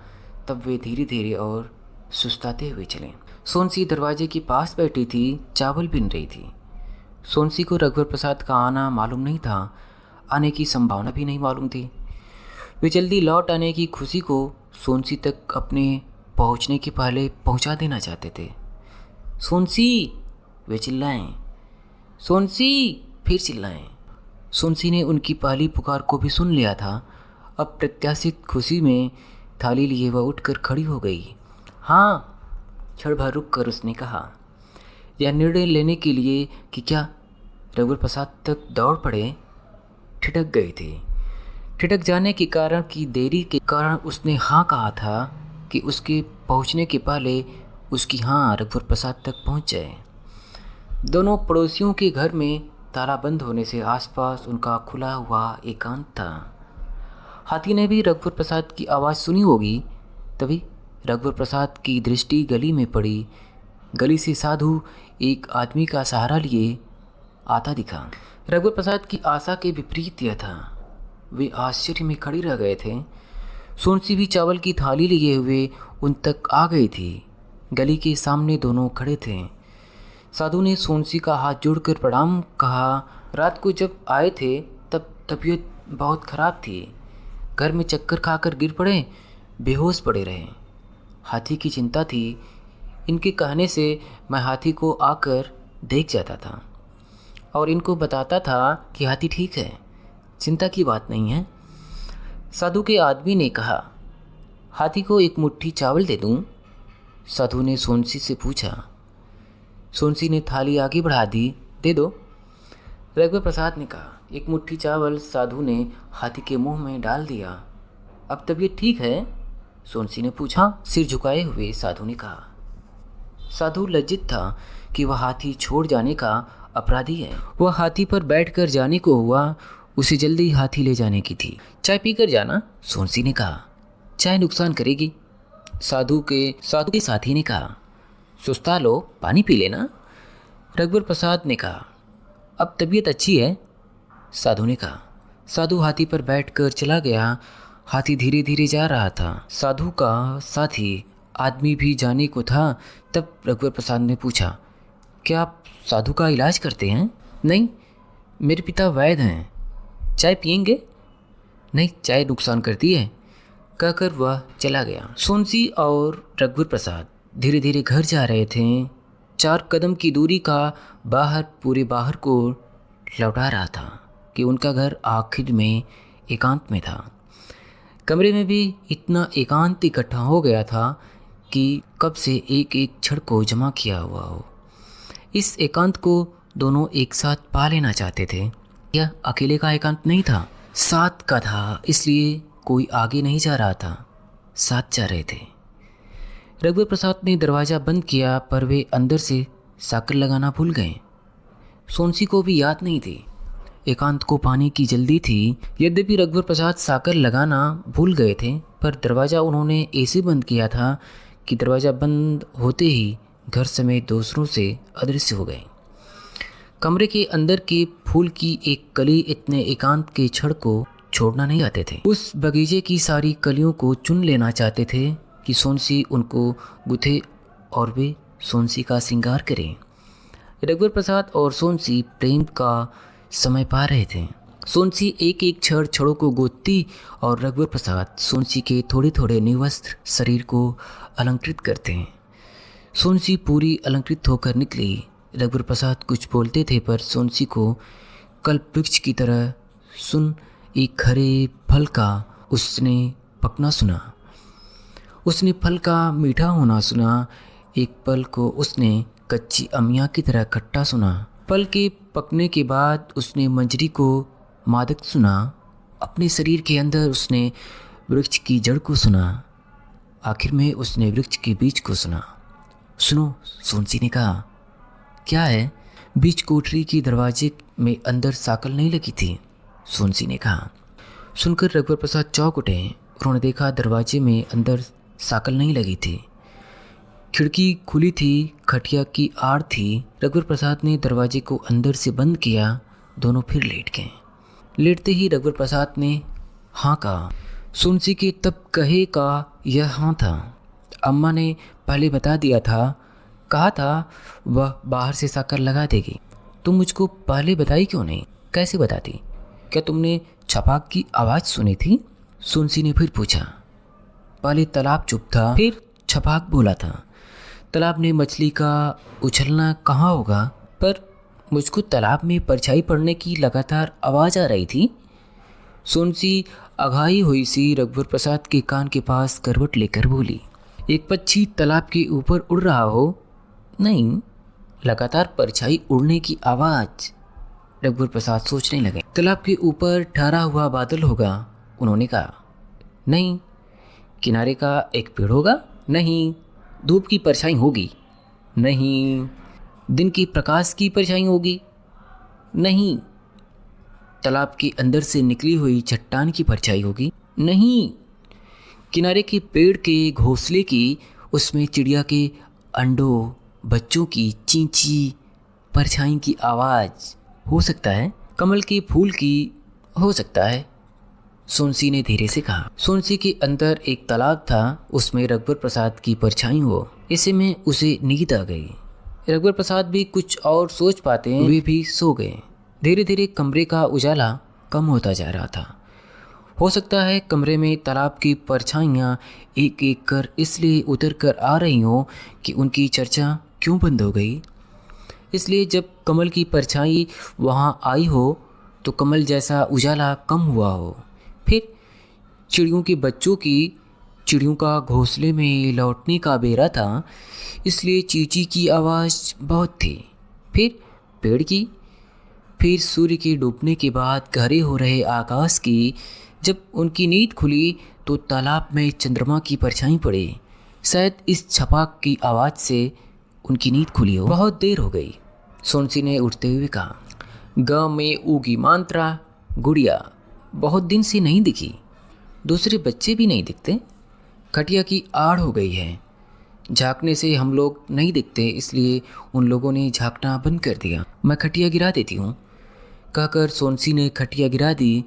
तब वे धीरे धीरे और सुस्ताते हुए चले। सोनसी दरवाजे के पास बैठी थी, चावल बिन रही थी। सोनसी को रघुवर प्रसाद का आना मालूम नहीं था, आने की संभावना भी नहीं मालूम थी। वे जल्दी लौट आने की खुशी को सोनसी तक अपने पहुंचने के पहले पहुंचा देना चाहते थे। सोनसी, वे चिल्लाएं। सोनसी, फिर चिल्लाएं। सोनसी ने उनकी पहली पुकार को भी सुन लिया था। अब प्रत्याशित खुशी में थाली लिए वह उठकर खड़ी हो गई। हाँ, क्षण भर रुक कर उसने कहा, यह निर्णय लेने के लिए कि क्या रघुवर प्रसाद तक दौड़ पड़े। ठिठक गए थे। ठिठक जाने के कारण की देरी के कारण उसने हाँ कहा था कि उसके पहुंचने के पहले उसकी हाँ रघुवर प्रसाद तक पहुंच जाए। दोनों पड़ोसियों के घर में ताला बंद होने से आसपास उनका खुला हुआ एकांत था। हाथी ने भी रघुवर प्रसाद की आवाज़ सुनी होगी। तभी रघुवर प्रसाद की दृष्टि गली में पड़ी। गली से साधु एक आदमी का सहारा लिए आता दिखा। रघुवर प्रसाद की आशा के विपरीत यह था। वे आश्चर्य में खड़े रह गए थे। सोनसी भी चावल की थाली लिए हुए उन तक आ गई थी। गली के सामने दोनों खड़े थे। साधु ने सोनसी का हाथ जोड़कर प्रणाम कहा। रात को जब आए थे तब तबीयत बहुत ख़राब थी। घर में चक्कर खाकर गिर पड़े, बेहोश पड़े रहे। हाथी की चिंता थी। इनके कहने से मैं हाथी को आकर देख जाता था और इनको बताता था कि हाथी ठीक है, चिंता की बात नहीं है। साधु के आदमी ने कहा, हाथी को एक मुट्ठी चावल दे दूं? साधु ने सोनसी से पूछा। सोनसी ने थाली आगे बढ़ा दी। दे दो, रघुवर प्रसाद ने कहा। एक मुट्ठी चावल साधु ने हाथी के मुंह में डाल दिया। अब तबीयत ठीक है? सोनसी ने पूछा। सिर झुकाए हुए साधु ने कहा। साधु लज्जित था कि वह हाथी छोड़ जाने का अपराधी है। वह हाथी पर बैठकर जाने को हुआ। उसे जल्दी हाथी ले जाने की थी। चाय पीकर जाना, सोनसी ने कहा। चाय नुकसान करेगी, साधु के साथी ने कहा। सुस्ता लो, पानी पी लेना, रघुवर प्रसाद ने कहा। अब तबीयत अच्छी है, साधु ने कहा। साधु हाथी पर बैठकर चला गया। हाथी धीरे धीरे जा रहा था। साधु का साथी आदमी भी जाने को था। तब रघुवर प्रसाद ने पूछा, क्या आप साधु का इलाज करते हैं? नहीं, मेरे पिता वैद्य हैं। चाय पियेंगे? नहीं, चाय नुकसान करती है, कहकर वह चला गया। सोनसी और रघुवर प्रसाद धीरे धीरे घर जा रहे थे। 4 कदम की दूरी का पूरे बाहर को लौटा रहा था कि उनका घर आखिर में एकांत में था। कमरे में भी इतना एकांत इकट्ठा हो गया था कि कब से एक एक क्षण को जमा किया हुआ हो। इस एकांत को दोनों एक साथ पा लेना चाहते थे। यह अकेले का एकांत नहीं था, साथ का था, इसलिए कोई आगे नहीं जा रहा था, साथ जा रहे थे। रघुवर प्रसाद ने दरवाज़ा बंद किया, पर वे अंदर से साकर लगाना भूल गए। सोनसी को भी याद नहीं थी। एकांत को पाने की जल्दी थी। यद्यपि रघुवर प्रसाद साकर लगाना भूल गए थे, पर दरवाज़ा उन्होंने ऐसे बंद किया था कि दरवाज़ा बंद होते ही घर समेत दूसरों से अदृश्य हो गए। कमरे के अंदर के फूल की एक कली इतने एकांत के क्षण को छोड़ना नहीं आते थे। उस बगीचे की सारी कलियों को चुन लेना चाहते थे कि सोनसी उनको गुथे और वे सोनसी का श्रृंगार करें। रघुवर प्रसाद और सोनसी प्रेम का समय पा रहे थे। सोनसी एक एक छड़ों को गोदती और रघुवर प्रसाद सोनसी के थोड़े थोड़े निवस्त्र शरीर को अलंकृत करते हैं। सोनसी पूरी अलंकृत होकर निकली। रघुवर प्रसाद कुछ बोलते थे, पर सोनसी को कल्प वृक्ष की तरह सुन एक हरे फल का उसने पकना सुना। उसने फल का मीठा होना सुना। एक पल को उसने कच्ची अमिया की तरह खट्टा सुना। फल के पकने के बाद उसने मंजरी को मादक सुना। अपने शरीर के अंदर उसने वृक्ष की जड़ को सुना। आखिर में उसने वृक्ष के बीज को सुना। सुनो, सोनसी ने कहा। क्या है? बीच कोठरी के दरवाजे में अंदर साकल नहीं लगी थी, सोनसी ने कहा। सुनकर रघुवर प्रसाद चौंक उठे। उन्होंने देखा दरवाजे में अंदर साकल नहीं लगी थी। खिड़की खुली थी, खटिया की आड़ थी। रघुवर प्रसाद ने दरवाजे को अंदर से बंद किया। दोनों फिर लेट गए। लेटते ही रघुवर प्रसाद ने हाँ कहा। सोनसी के तब कहे का यह हाँ था। अम्मा ने पहले बता दिया था, कहा था वह बाहर से साकर लगा देगी। तुम मुझको पहले बताई क्यों नहीं? कैसे बताती? क्या तुमने छपाक की आवाज़ सुनी थी? सोनसी ने फिर पूछा। पहले तालाब चुप था, फिर छपाक बोला था। तालाब ने मछली का उछलना कहाँ होगा, पर मुझको तालाब में परछाई पड़ने की लगातार आवाज़ आ रही थी। सोनसी अघाई हुई सी रघुवर प्रसाद के कान के पास करवट लेकर बोली। एक पक्षी तालाब के ऊपर उड़ रहा हो? नहीं, लगातार परछाई उड़ने की आवाज़। रघुवर प्रसाद सोचने लगे। तालाब के ऊपर ठहरा हुआ बादल होगा, उन्होंने कहा। नहीं। किनारे का एक पेड़ होगा? नहीं। धूप की परछाई होगी? नहीं। दिन की प्रकाश की परछाई होगी? नहीं। तालाब के अंदर से निकली हुई चट्टान की परछाई होगी? नहीं। किनारे के पेड़ के घोंसले की, उसमें चिड़िया के अंडों बच्चों की चींची परछाई की आवाज़ हो सकता है? कमल के फूल की हो सकता है, सोनसी ने धीरे से कहा। सोनसी के अंदर एक तालाब था, उसमें रघुवर प्रसाद की परछाई हो। ऐसे में उसे नींद आ गई। रघुवर प्रसाद भी कुछ और सोच पाते वे भी सो गए। धीरे धीरे कमरे का उजाला कम होता जा रहा था। हो सकता है कमरे में तालाब की परछाइयाँ एक एक कर इसलिए उतर कर आ रही हों कि उनकी चर्चा क्यों बंद हो गई। इसलिए जब कमल की परछाई वहाँ आई हो तो कमल जैसा उजाला कम हुआ हो। फिर चिड़ियों के बच्चों की, चिड़ियों का घोंसले में लौटने का बेरा था, इसलिए चींची की आवाज़ बहुत थी। फिर पेड़ की, फिर सूर्य के डूबने के बाद गहरे हो रहे आकाश की। जब उनकी नींद खुली तो तालाब में चंद्रमा की परछाई पड़ी। शायद इस छपाक की आवाज़ से उनकी नींद खुली हो। बहुत देर हो गई, सोनसी ने उठते हुए कहा। गाँव में उगी मांत्रा गुड़िया बहुत दिन से नहीं दिखी। दूसरे बच्चे भी नहीं दिखते। खटिया की आड़ हो गई है। झांकने से हम लोग नहीं दिखते, इसलिए उन लोगों ने झांकना बंद कर दिया। मैं खटिया गिरा देती हूँ, कहकर सोनसी ने खटिया गिरा दी।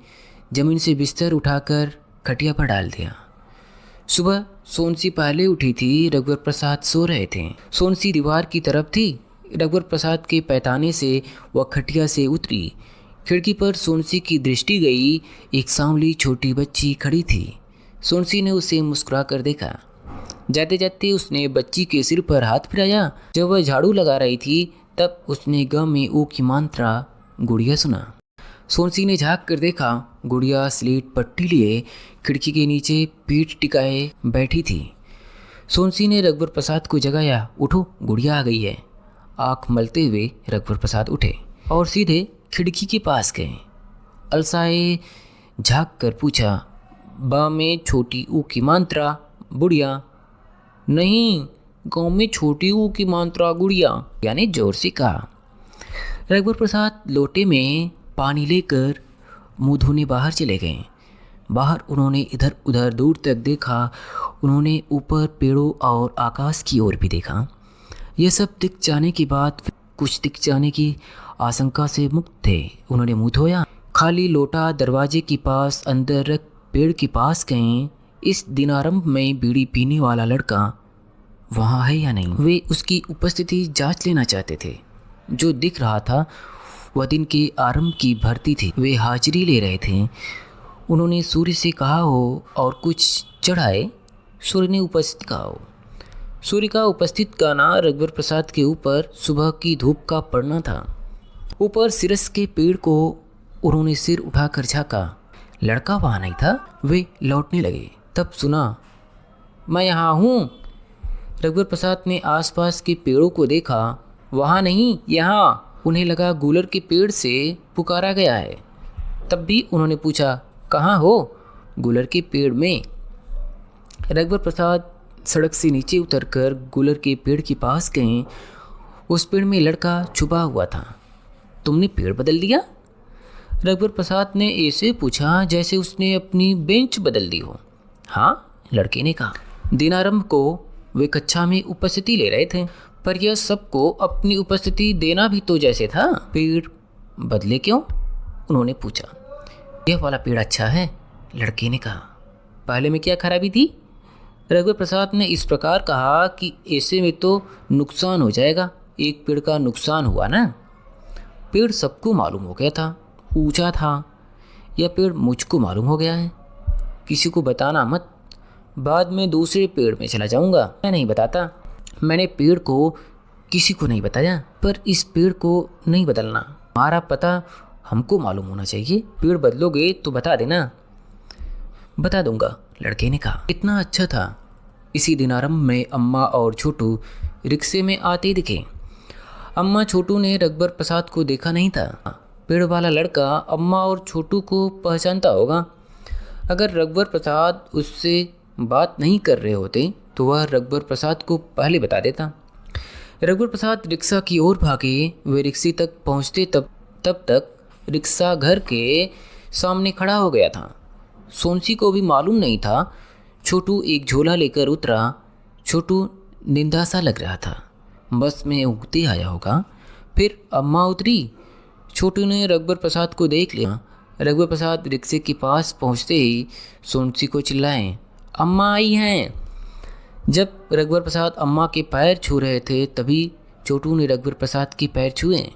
जमीन से बिस्तर उठाकर खटिया पर डाल दिया। सुबह सोनसी पहले उठी थी। रघुवर प्रसाद सो रहे थे। सोनसी दीवार की तरफ थी। रघुवर प्रसाद के पैताने से वह खटिया से उतरी। खिड़की पर सोनसी की दृष्टि गई। एक सांवली छोटी बच्ची खड़ी थी। सोनसी ने उसे मुस्कुरा कर देखा। जाते जाते उसने बच्ची के सिर पर हाथ फिराया। जब वह झाड़ू लगा रही थी तब उसने ग में ओ की मात्रा गुड़िया सुना। सोनसी ने झाँक कर देखा। गुड़िया स्लेट पट्टी लिए खिड़की के नीचे पीठ टिकाए बैठी थी। सोनसी ने रघुवर प्रसाद को जगाया। उठो, गुड़िया आ गई है। आँख मलते हुए रघुवर प्रसाद उठे और सीधे खिड़की के पास गए। अलसाए झाँक कर पूछा, बा में छोटी ऊ की मात्रा बुढ़िया? नहीं, गाँव में छोटी ऊ की मात्रा गुड़िया, यानी जोर से कहा। रघुवर प्रसाद लोटे में पानी लेकर मुंह धोने बाहर चले गए। बाहर उन्होंने इधर उधर दूर तक देखा। उन्होंने ऊपर पेड़ों और आकाश की ओर भी देखा। यह सब दिख जाने के बाद कुछ दिख जाने की आशंका से मुक्त थे। उन्होंने मुंह धोया, खाली लोटा दरवाजे के पास अंदर रख पेड़ के पास गए। इस दिनारंभ में बीड़ी पीने वाला लड़का वहाँ है या नहीं, वे उसकी उपस्थिति जांच लेना चाहते थे। जो दिख रहा था वह दिन के आरंभ की भर्ती थी। वे हाजिरी ले रहे थे। उन्होंने सूर्य से कहा हो और कुछ चढ़ाए। सूर्य ने उपस्थित कहा हो। सूर्य का उपस्थित गाना रघुवर प्रसाद के ऊपर सुबह की धूप का पड़ना था। ऊपर सिरस के पेड़ को उन्होंने सिर उठाकर झाँका। लड़का वहाँ नहीं था। वे लौटने लगे। तब सुना, मैं यहाँ हूँ। रघुवर प्रसाद ने आसपास के पेड़ों को देखा। वहाँ नहीं, यहाँ। उन्हें लगा गूलर के पेड़ से पुकारा गया है। तब भी उन्होंने पूछा, कहाँ हो? गूलर के पेड़ में। रघुवर प्रसाद सड़क से नीचे उतरकर गूलर के पेड़ के पास गए। उस पेड़ में लड़का छुपा हुआ था। तुमने पेड़ बदल दिया? रघुवर प्रसाद ने ऐसे पूछा जैसे उसने अपनी बेंच बदल दी हो। हाँ, लड़के ने कहा। दिनारंभ को वे कक्षा में उपस्थिति ले रहे थे, पर यह सबको अपनी उपस्थिति देना भी तो जैसे था। पेड़ बदले क्यों? उन्होंने पूछा। यह वाला पेड़ अच्छा है, लड़के ने कहा। पहले में क्या खराबी थी? रघुवर प्रसाद ने इस प्रकार कहा कि ऐसे में तो नुकसान हो जाएगा। एक पेड़ का नुकसान हुआ ना। पेड़ सबको मालूम हो गया था, ऊंचा था। यह पेड़ मुझको मालूम हो गया है। किसी को बताना मत, बाद में दूसरे पेड़ में चला जाऊंगा। मैं नहीं बताता। मैंने पेड़ को किसी को नहीं बताया, पर इस पेड़ को नहीं बदलना। हमारा पता हमको मालूम होना चाहिए। पेड़ बदलोगे तो बता देना। बता दूंगा, लड़के ने कहा। इतना अच्छा था। इसी दिन आरंभ में अम्मा और छोटू रिक्शे में आते दिखे। अम्मा छोटू ने रघुवर प्रसाद को देखा नहीं था। पेड़ वाला लड़का अम्मा और छोटू को पहचानता होगा। अगर रघुवर प्रसाद उससे बात नहीं कर रहे होते तो वह रघुवर प्रसाद को पहले बता देता। रघुवर प्रसाद रिक्शा की ओर भागे। वे रिक्शे तक पहुंचते तब तक रिक्शा घर के सामने खड़ा हो गया था। सोनसी को भी मालूम नहीं था। छोटू एक झोला लेकर उतरा। छोटू निंदा सा लग रहा था। बस में उगते आया होगा। फिर अम्मा उतरी। छोटू ने रघुवर प्रसाद को देख लिया। रघुवर प्रसाद रिक्शे के पास पहुंचते ही सोनसी को चिल्लाए, अम्मा आई हैं। जब रघुवर प्रसाद अम्मा के पैर छू रहे थे तभी छोटू ने रघुवर प्रसाद के पैर छुए।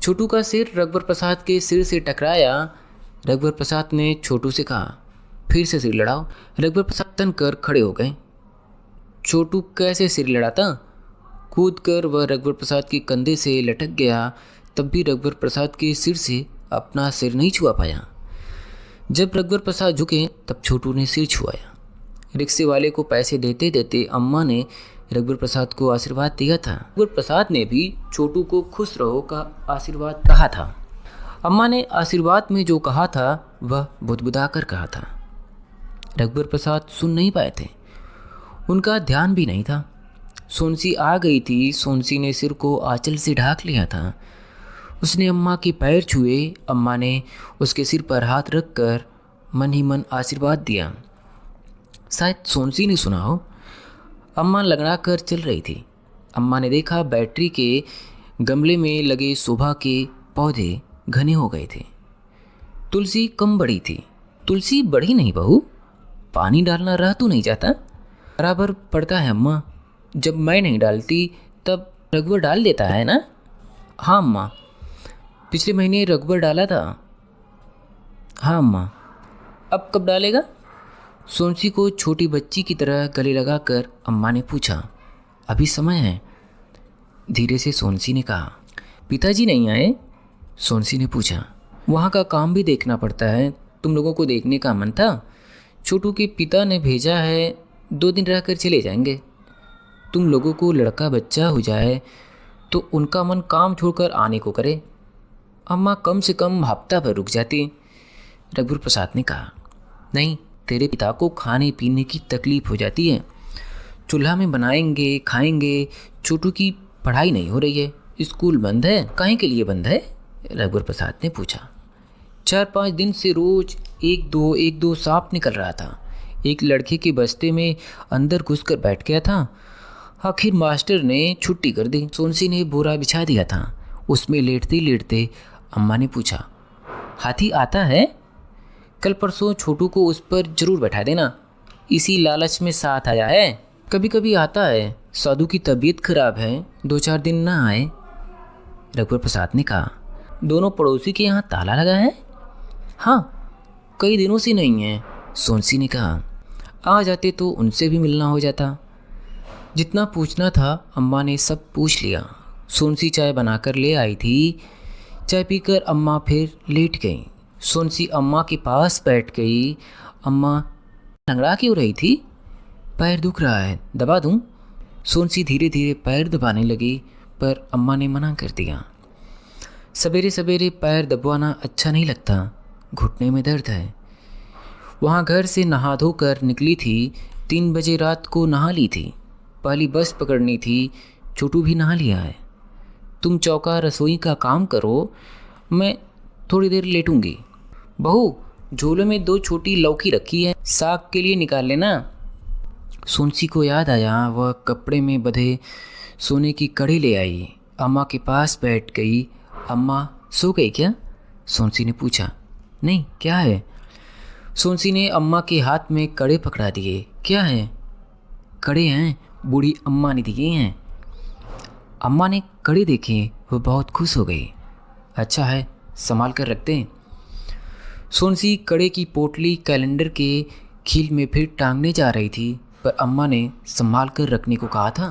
छोटू का सिर रघुवर प्रसाद के सिर से टकराया। रघुवर प्रसाद ने छोटू से कहा, फिर से सिर लड़ाओ। रघुवर प्रसाद तन कर खड़े हो गए। छोटू कैसे सिर लड़ाता? कूद कर वह रघुवर प्रसाद के कंधे से लटक गया। तब भी रघुवर प्रसाद के सिर से अपना सिर नहीं छुआ पाया। जब रघुवर प्रसाद झुके तब छोटू ने सिर छुआया। रिक्शे वाले को पैसे देते देते अम्मा ने रघुवर प्रसाद को आशीर्वाद दिया था। रघुवर प्रसाद ने भी छोटू को खुश रहो का आशीर्वाद कहा था। अम्मा ने आशीर्वाद में जो कहा था वह बुदबुदा कर कहा था। रघुवर प्रसाद सुन नहीं पाए थे। उनका ध्यान भी नहीं था। सोनसी आ गई थी। सोनसी ने सिर को आंचल से ढाक लिया था। उसने अम्मा के पैर छुए। अम्मा ने उसके सिर पर हाथ रखकर मन ही मन आशीर्वाद दिया। शायद सोनसी ने सुना हो। अम्मा लगड़ा कर चल रही थी। अम्मा ने देखा बैटरी के गमले में लगे शोभा के पौधे घने हो गए थे। तुलसी कम बड़ी थी। तुलसी बड़ी नहीं बहू, पानी डालना रह तो नहीं जाता? बराबर पड़ता है अम्मा। जब मैं नहीं डालती तब रघुवर डाल देता है ना? हाँ अम्मा, पिछले महीने रघुवर डाला था। हाँ अम्मा। अब कब डालेगा? सोनसी को छोटी बच्ची की तरह गले लगाकर अम्मा ने पूछा। अभी समय है, धीरे से सोनसी ने कहा। पिताजी नहीं आए? सोनसी ने पूछा। वहाँ का काम भी देखना पड़ता है। तुम लोगों को देखने का मन था? छोटू के पिता ने भेजा है, 2 दिन रहकर चले जाएंगे। तुम लोगों को लड़का बच्चा हो जाए तो उनका मन काम छोड़कर आने को करे। अम्मा कम से कम हफ्ता भर रुक जाती। रघुवर प्रसाद ने कहा। नहीं, तेरे पिता को खाने पीने की तकलीफ हो जाती है। चूल्हा में बनाएंगे, खाएंगे। छोटू की पढ़ाई नहीं हो रही है, स्कूल बंद है। काहे के लिए बंद है? रघुवर प्रसाद ने पूछा। 4-5 दिन से रोज एक दो सांप निकल रहा था। एक लड़के के बस्ते में अंदर घुसकर बैठ गया था। आखिर मास्टर ने छुट्टी कर दी। सोनसी ने बोरा बिछा दिया था। उसमें लेटते लेटते अम्मा ने पूछा, हाथी आता है? कल परसों छोटू को उस पर जरूर बैठा देना, इसी लालच में साथ आया है। कभी कभी आता है, साधु की तबीयत खराब है, 2-4 दिन ना आए। रघुवर प्रसाद ने कहा, दोनों पड़ोसी के यहाँ ताला लगा है? हाँ, कई दिनों से नहीं है। सोनसी ने कहा, आ जाते तो उनसे भी मिलना हो जाता। जितना पूछना था अम्मा ने सब पूछ लिया। सोनसी चाय बनाकर ले आई थी। चाय पीकर अम्मा फिर लेट गई। सोनसी अम्मा के पास बैठ गई। अम्मा, लंगड़ा क्यों रही थी? पैर दुख रहा है, दबा दूं? सोनसी धीरे धीरे पैर दबाने लगी, पर अम्मा ने मना कर दिया। सवेरे सवेरे पैर दबवाना अच्छा नहीं लगता, घुटने में दर्द है। वहाँ घर से नहा धोकर निकली थी। 3 बजे रात को नहा ली थी। पहली बस पकड़नी थी। छोटू भी नहा लिया है। तुम चौका रसोई का काम करो, मैं थोड़ी देर लेटूंगी। बहू, झोले में 2 छोटी लौकी रखी है, साग के लिए निकाल लेना। सोनसी को याद आया। वह कपड़े में बंधे सोने की कड़ी ले आई। अम्मा के पास बैठ गई। अम्मा सो गई क्या? सोनसी ने पूछा। नहीं, क्या है? सोनसी ने अम्मा के हाथ में कड़े पकड़ा दिए। क्या है? कड़े हैं, बूढ़ी अम्मा ने दिए हैं। अम्मा ने कड़े देखे, वह बहुत खुश हो गई। अच्छा है, संभाल कर रखते हैं। सोनसी कड़े की पोटली कैलेंडर के खील में फिर टांगने जा रही थी, पर अम्मा ने संभाल कर रखने को कहा था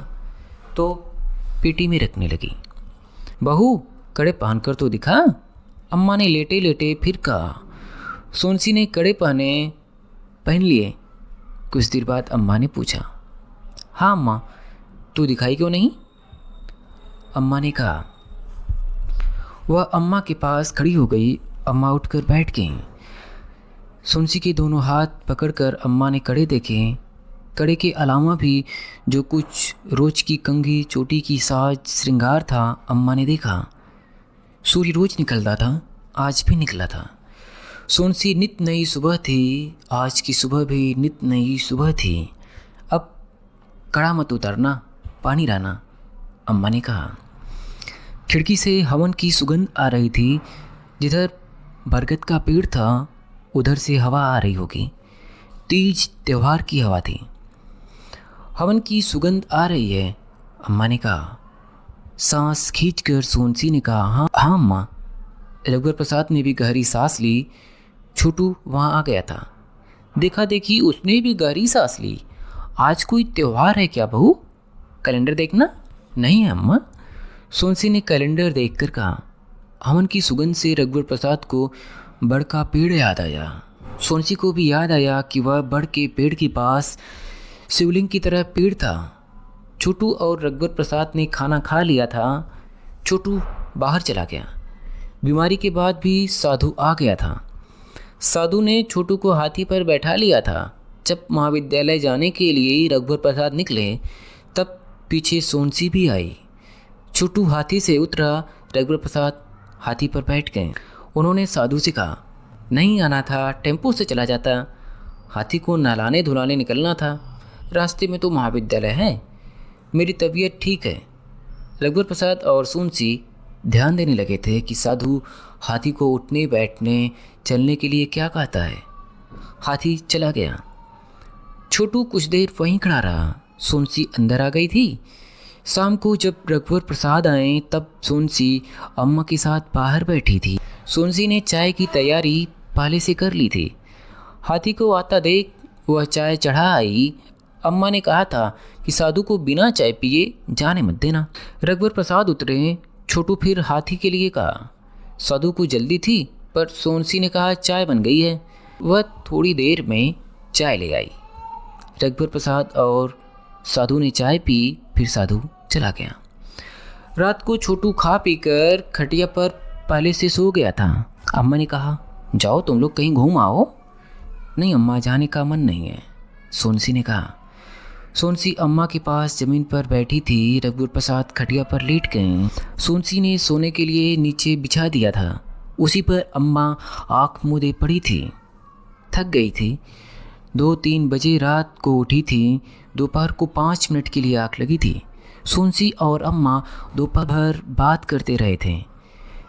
तो पेटी में रखने लगी। बहू, कड़े पहनकर तो दिखा। अम्मा ने लेटे लेटे फिर कहा। सोनसी ने कड़े पहन लिए। कुछ देर बाद अम्मा ने पूछा, हाँ अम्मा, तू दिखाई क्यों नहीं? अम्मा ने कहा। वह अम्मा के पास खड़ी हो गई। अम्मा उठकर बैठ गईं। सोनसी के दोनों हाथ पकड़कर अम्मा ने कड़े देखे। कड़े के अलावा भी जो कुछ रोज की कंघी, चोटी की साज श्रृंगार था, अम्मा ने देखा। सूर्य रोज निकलता था, आज भी निकला था। सोनसी नित नई सुबह थी। आज की सुबह भी नित नई सुबह थी। अब कड़ा मत उतारना, पानी लाना, अम्मा ने कहा। खिड़की से हवन की सुगंध आ रही थी। जिधर बरगद का पेड़ था, उधर से हवा आ रही होगी। तीज त्योहार की हवा थी। हवन की सुगंध आ रही है, अम्मा ने कहा। सांस खींचकर सोनसी ने कहा, हाँ हाँ अम्मा। रघुवर प्रसाद ने भी गहरी सांस ली। छोटू वहाँ आ गया था। देखा देखी उसने भी गहरी सांस ली। आज कोई त्योहार है क्या बहू? कैलेंडर देखना। नहीं है अम्मा। सोनसी ने कैलेंडर देखकर कहा। हवन की सुगंध से रघुवर प्रसाद को बड़ का पेड़ याद आया। सोनसी को भी याद आया कि वह बड़ के पेड़ के पास शिवलिंग की तरह पेड़ था। छोटू और रघुवर प्रसाद ने खाना खा लिया था। छोटू बाहर चला गया। बीमारी के बाद भी साधु आ गया था। साधु ने छोटू को हाथी पर बैठा लिया था। जब महाविद्यालय जाने के लिए रघुवर प्रसाद निकले, तब पीछे सोनसी भी आई। छोटू हाथी से उतरा। रघुवर प्रसाद हाथी पर बैठ गए। उन्होंने साधु से कहा, नहीं आना था, टेम्पो से चला जाता। हाथी को नहलाने धुलाने निकलना था, रास्ते में तो महाविद्यालय है। मेरी तबीयत ठीक है। रघुवर प्रसाद और सोनसी ध्यान देने लगे थे कि साधु हाथी को उठने बैठने चलने के लिए क्या कहता है। हाथी चला गया। छोटू कुछ देर वहीं खड़ा रहा। सोनसी अंदर आ गई थी। शाम को जब रघुवर प्रसाद आए, तब सोनसी अम्मा के साथ बाहर बैठी थी। सोनसी ने चाय की तैयारी पहले से कर ली थी। हाथी को आता देख वह चाय चढ़ा आई। अम्मा ने कहा था कि साधु को बिना चाय पिए जाने मत देना। रघुवर प्रसाद उतरे। छोटू फिर हाथी के लिए कहा। साधु को जल्दी थी, पर सोनसी ने कहा चाय बन गई है। वह थोड़ी देर में चाय ले आई। रघुवर प्रसाद और साधु ने चाय पी, फिर साधु चला गया। रात को छोटू खा पीकर खटिया पर पहले से सो गया था। अम्मा ने कहा, जाओ तुम लोग कहीं घूम आओ। नहीं अम्मा, जाने का मन नहीं है, सोनसी ने कहा। सोनसी अम्मा के पास जमीन पर बैठी थी। रघुवर प्रसाद खटिया पर लेट गए। सोनसी ने सोने के लिए नीचे बिछा दिया था। उसी पर अम्मा आँख मूंदे पड़ी थी। थक गई थी। 2-3 बजे रात को उठी थी। दोपहर को 5 मिनट के लिए आँख लगी थी। सोनसी और अम्मा दोपहर भर बात करते रहे थे।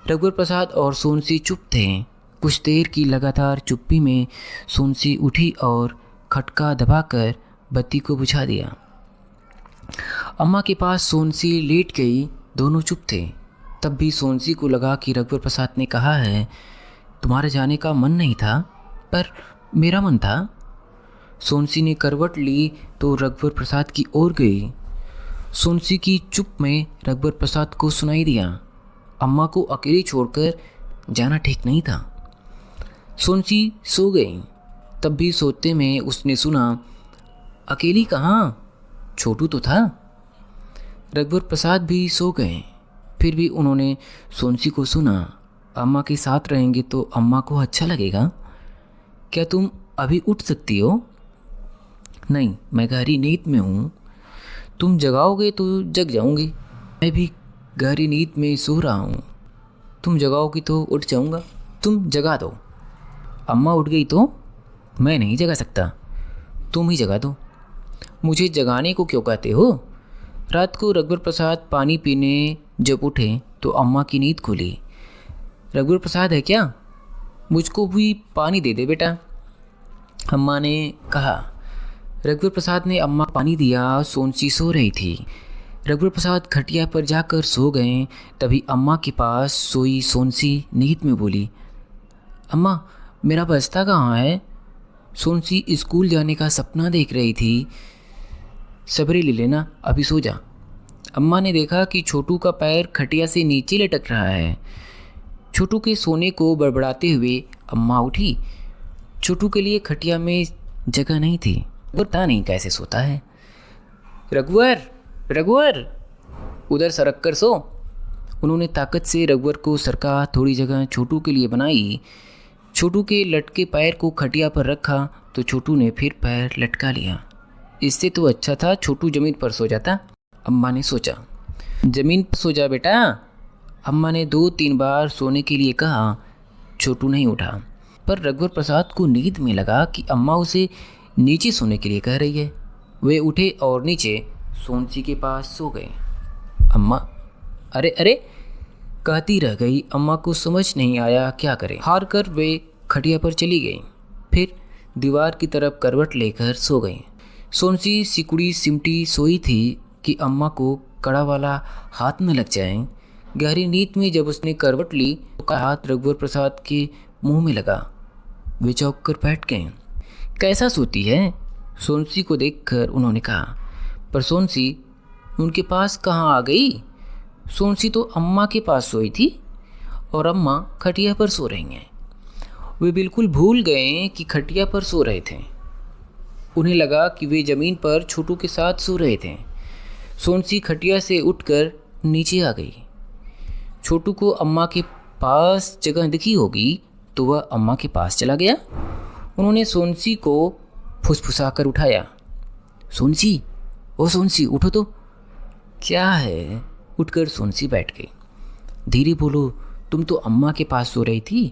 रघुवर प्रसाद और सोनसी चुप थे। कुछ देर की लगातार चुप्पी में सोनसी उठी और खटका दबाकर बत्ती को बुझा दिया। अम्मा के पास सोनसी लेट गई। दोनों चुप थे। तब भी सोनसी को लगा कि रघुवर प्रसाद ने कहा है, तुम्हारे जाने का मन नहीं था, पर मेरा मन था। सोनसी ने करवट ली तो रघुवर प्रसाद की ओर गई। सोनसी की चुप में रघुवर प्रसाद को सुनाई दिया, अम्मा को अकेली छोड़कर जाना ठीक नहीं था। सोनसी सो गई। तब भी सोते में उसने सुना, अकेली कहाँ, छोटू तो था। रघुवर प्रसाद भी सो गए। फिर भी उन्होंने सोनसी को सुना, अम्मा के साथ रहेंगे तो अम्मा को अच्छा लगेगा। क्या तुम अभी उठ सकती हो? नहीं, मैं गहरी नींद में हूँ। तुम जगाओगे तो जग जाऊँगी। मैं भी गहरी नींद में सो रहा हूँ। तुम जगाओगी तो उठ जाऊँगा। तुम जगा दो। अम्मा उठ गई तो मैं नहीं जगा सकता, तुम ही जगा दो। मुझे जगाने को क्यों कहते हो? रात को रघुवर प्रसाद पानी पीने जब उठे तो अम्मा की नींद खुली। रघुवर प्रसाद है क्या? मुझको भी पानी दे दे बेटा, अम्मा ने कहा। रघुवर प्रसाद ने अम्मा पानी दिया। सोनसी सो रही थी। रघुवर प्रसाद खटिया पर जाकर सो गए। तभी अम्मा के पास सोई सोनसी नींद में बोली, अम्मा मेरा बस्ता कहाँ है? सोनसी स्कूल जाने का सपना देख रही थी। सबरी ले लेना, अभी सो जा। अम्मा ने देखा कि छोटू का पैर खटिया से नीचे लटक रहा है। छोटू के सोने को बड़बड़ाते हुए अम्मा उठी। छोटू के लिए खटिया में जगह नहीं थी। पता नहीं कैसे सोता है। रघुवर, रघुवर, उधर सरक कर सो। उन्होंने ताकत से रघुवर को सरका। थोड़ी जगह छोटू के लिए बनाई। छोटू के लटके पैर को खटिया पर रखा तो छोटू ने फिर पैर लटका लिया। इससे तो अच्छा था छोटू ज़मीन पर सो जाता, अम्मा ने सोचा। ज़मीन पर सो जा बेटा, अम्मा ने 2-3 बार सोने के लिए कहा। छोटू नहीं उठा। पर रघुवर प्रसाद को नींद में लगा कि अम्मा उसे नीचे सोने के लिए कह रही है। वे उठे और नीचे सोनसी के पास सो गए। अम्मा, अरे अरे कहती रह गई। अम्मा को समझ नहीं आया क्या करे। हार कर वे खटिया पर चली गई। फिर दीवार की तरफ करवट लेकर सो गई। सोनसी सिकुड़ी सिमटी सोई थी कि अम्मा को कड़ा वाला हाथ न लग जाए। गहरी नींद में जब उसने करवट ली तो का हाथ रघुवर प्रसाद के मुंह में लगा। वे चौंक कर बैठ गए। कैसा सोती है? सोनसी को देखकर उन्होंने कहा। पर सोनसी उनके पास कहाँ आ गई? सोनसी तो अम्मा के पास सोई थी और अम्मा खटिया पर सो रही हैं। वे बिल्कुल भूल गए कि खटिया पर सो रहे थे। उन्हें लगा कि वे ज़मीन पर छोटू के साथ सो रहे थे। सोनसी खटिया से उठकर नीचे आ गई। छोटू को अम्मा के पास जगह दिखी होगी तो वह अम्मा के पास चला गया। उन्होंने सोनसी को फुसफुसाकर उठाया। सोनसी, ओ सोनसी, उठो तो। क्या है? उठकर सोनसी बैठ गई। धीरे बोलो, तुम तो अम्मा के पास सो रही थी,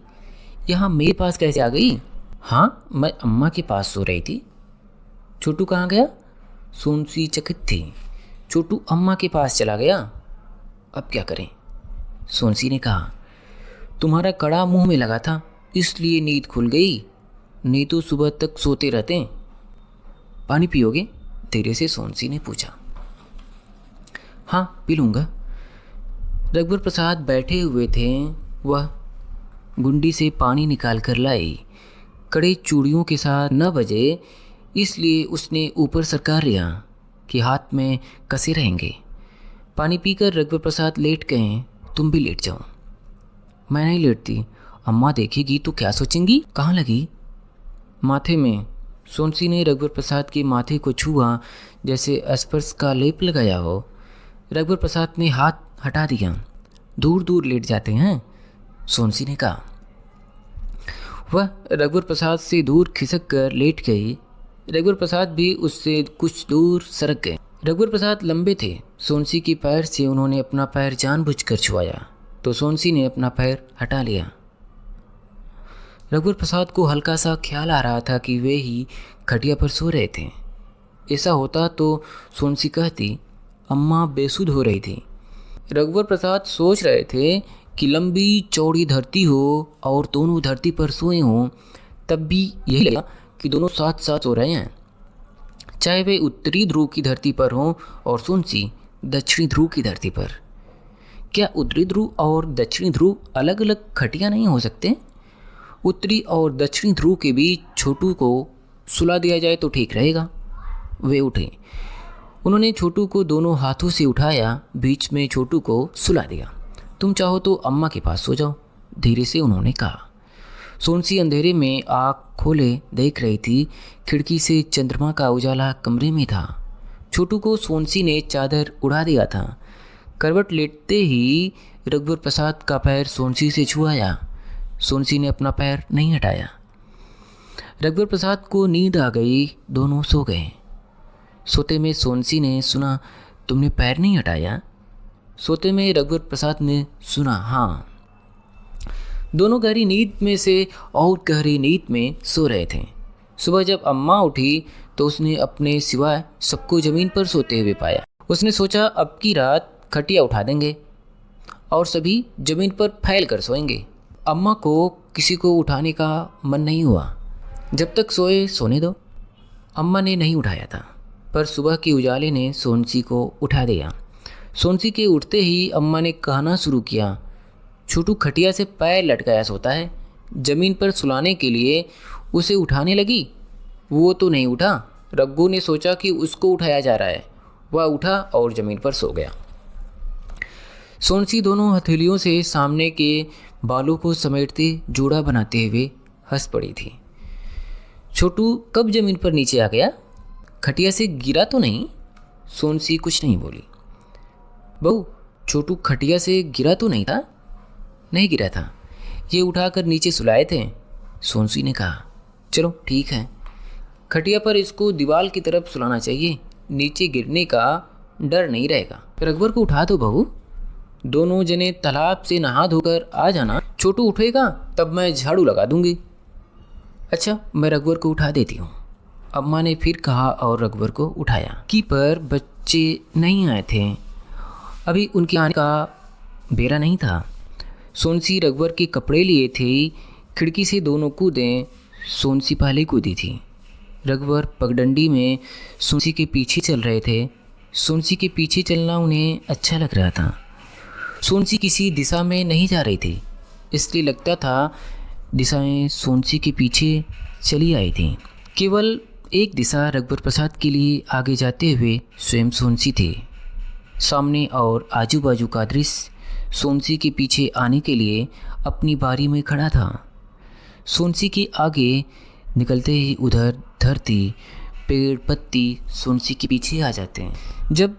यहाँ मेरे पास कैसे आ गई? हाँ, मैं अम्मा के पास सो रही थी। छोटू कहाँ गया? सोनसी चकित थी। छोटू अम्मा के पास चला गया। अब क्या करें? सोनसी ने कहा। तुम्हारा कड़ा मुंह में लगा था इसलिए नींद खुल गई, नहीं तो सुबह तक सोते रहते। पानी पियोगे? धीरे से सोनसी ने पूछा। हाँ, पी लूँगा। रघुवर प्रसाद बैठे हुए थे। वह गुंडी से पानी निकाल कर लाई। कड़े चूड़ियों के साथ न बजे इसलिए उसने ऊपर सरकार लिया कि हाथ में कसे रहेंगे। पानी पीकर रघुवर प्रसाद लेट गए। तुम भी लेट जाओ। मैं नहीं लेटती, अम्मा देखेगी तो क्या सोचेंगी? कहाँ लगी? माथे में। सोनसी ने रघुवर प्रसाद के माथे को छुआ जैसे स्पर्श का लेप लगाया हो। रघुवर प्रसाद ने हाथ हटा दिया। दूर दूर लेट जाते हैं, सोनसी ने कहा। वह रघुवर प्रसाद से दूर खिसक कर लेट गई। रघुवर प्रसाद भी उससे कुछ दूर सरक गए। रघुवर प्रसाद लंबे थे। सोनसी के पैर से उन्होंने अपना पैर जानबूझकर छुआया तो सोनसी ने अपना पैर हटा लिया। रघुवर प्रसाद को हल्का सा ख्याल आ रहा था कि वे ही खटिया पर सो रहे थे। ऐसा होता तो सोनसी कहती अम्मा बेसुध हो रही थी। रघुवर प्रसाद सोच रहे थे कि लंबी चौड़ी धरती हो और दोनों धरती पर सोए हों, तब भी यही लगा कि दोनों साथ साथ सो रहे हैं, चाहे वे उत्तरी ध्रुव की धरती पर हों और सोनसी दक्षिणी ध्रुव की धरती पर। क्या उत्तरी ध्रुव और दक्षिणी ध्रुव अलग अलग खटिया नहीं हो सकते? उत्तरी और दक्षिणी ध्रुव के बीच छोटू को सुला दिया जाए तो ठीक रहेगा। वे उठे। उन्होंने छोटू को दोनों हाथों से उठाया, बीच में छोटू को सुला दिया। तुम चाहो तो अम्मा के पास सो जाओ, धीरे से उन्होंने कहा। सोनसी अंधेरे में आँख खोले देख रही थी। खिड़की से चंद्रमा का उजाला कमरे में था। छोटू को सोनसी ने चादर उड़ा दिया था। करवट लेटते ही रघुवर प्रसाद का पैर सोनसी से छुआया। सोनसी ने अपना पैर नहीं हटाया। रघुवर प्रसाद को नींद आ गई। दोनों सो गए। सोते में सोनसी ने सुना, तुमने पैर नहीं हटाया? सोते में रघुवर प्रसाद ने सुना, हाँ। दोनों गहरी नींद में से और गहरी नींद में सो रहे थे। सुबह जब अम्मा उठी तो उसने अपने सिवाय सबको ज़मीन पर सोते हुए पाया। उसने सोचा अब की रात खटिया उठा देंगे और सभी ज़मीन पर फैल कर सोएंगे। अम्मा को किसी को उठाने का मन नहीं हुआ। जब तक सोए सोने दो। अम्मा ने नहीं उठाया था, पर सुबह के उजाले ने सोनसी को उठा दिया। सोनसी के उठते ही अम्मा ने कहना शुरू किया, छोटू खटिया से पैर लटकाया सोता है। ज़मीन पर सुलाने के लिए उसे उठाने लगी। वो तो नहीं उठा। रघु ने सोचा कि उसको उठाया जा रहा है। वह उठा और ज़मीन पर सो गया। सोनसी दोनों हथेलियों से सामने के बालों को समेटते जोड़ा बनाते हुए हंस पड़ी थी। छोटू कब ज़मीन पर नीचे आ गया? खटिया से गिरा तो नहीं? सोनसी कुछ नहीं बोली। बहू, छोटू खटिया से गिरा तो नहीं था? नहीं गिरा था, ये उठाकर नीचे सुलाए थे, सोनसी ने कहा। चलो ठीक है, खटिया पर इसको दीवार की तरफ सुलाना चाहिए, नीचे गिरने का डर नहीं रहेगा। रघुवर को उठा दो बहू। दोनों जने तालाब से नहा धोकर आ जाना। छोटू उठेगा तब मैं झाड़ू लगा दूंगी। अच्छा, मैं रघुवर को उठा देती हूँ, अम्मा ने फिर कहा और रघुवर को उठाया। की पर बच्चे नहीं आए थे, अभी उनके आने का बेरा नहीं था। सोनसी रघुवर के कपड़े लिए थे। खिड़की से दोनों कूदे। सोनसी पहले कूदी थी। रघुवर पगडंडी में सोनसी के पीछे चल रहे थे। सोनसी के पीछे चलना उन्हें अच्छा लग रहा था। सोनसी किसी दिशा में नहीं जा रही थी, इसलिए लगता था दिशाएं सोनसी के पीछे चली आई थीं। केवल एक दिशा रघुवर प्रसाद के लिए आगे जाते हुए स्वयं सोनसी थी। सामने और आजू बाजू का दृश्य सोनसी के पीछे आने के लिए अपनी बारी में खड़ा था। सोनसी के आगे निकलते ही उधर धरती, पेड़, पत्ती सोनसी के पीछे आ जाते हैं। जब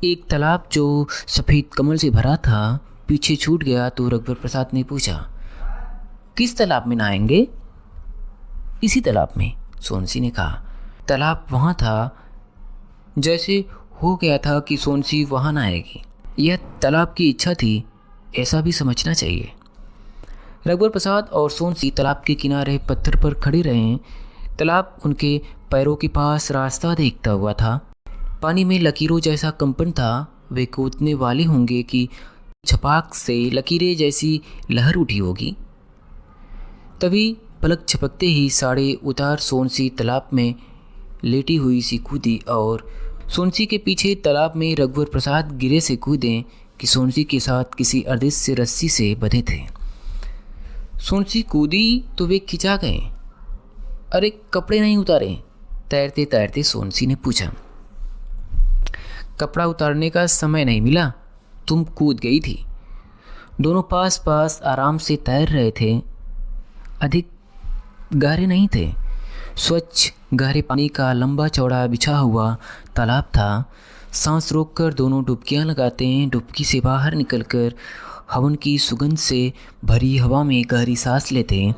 एक तालाब जो सफ़ेद कमल से भरा था पीछे छूट गया तो रघुवर प्रसाद ने पूछा, किस तालाब में नहाएंगे? इसी तालाब में, सोनसी ने कहा। तालाब वहाँ था। जैसे हो गया था कि सोनसी वहाँ नहाएगी। यह तालाब की इच्छा थी, ऐसा भी समझना चाहिए। रघुवर प्रसाद और सोनसी तालाब के किनारे पत्थर पर खड़े रहे। तालाब उनके पैरों के पास रास्ता देखता हुआ था। पानी में लकीरों जैसा कंपन था। वे कूदने वाले होंगे कि छपाक से लकीरें जैसी लहर उठी होगी। तभी पलक झपकते ही साढ़े उतार सोनसी तालाब में लेटी हुई सी कूदी और सोनसी के पीछे तालाब में रघुवर प्रसाद गिरे से कूदे कि सोनसी के साथ किसी अदृश्य रस्सी से बंधे थे। सोनसी कूदी तो वे खिंचा गए। अरे कपड़े नहीं उतारे? तैरते तैरते सोनसी ने पूछा। कपड़ा उतारने का समय नहीं मिला, तुम कूद गई थी। दोनों पास पास आराम से तैर रहे थे। अधिक गहरे नहीं थे। स्वच्छ गहरे पानी का लंबा चौड़ा बिछा हुआ तालाब था। सांस रोककर दोनों डुबकियां लगाते हैं। डुबकी से बाहर निकलकर हवन की सुगंध से भरी हवा में गहरी सांस लेते हैं।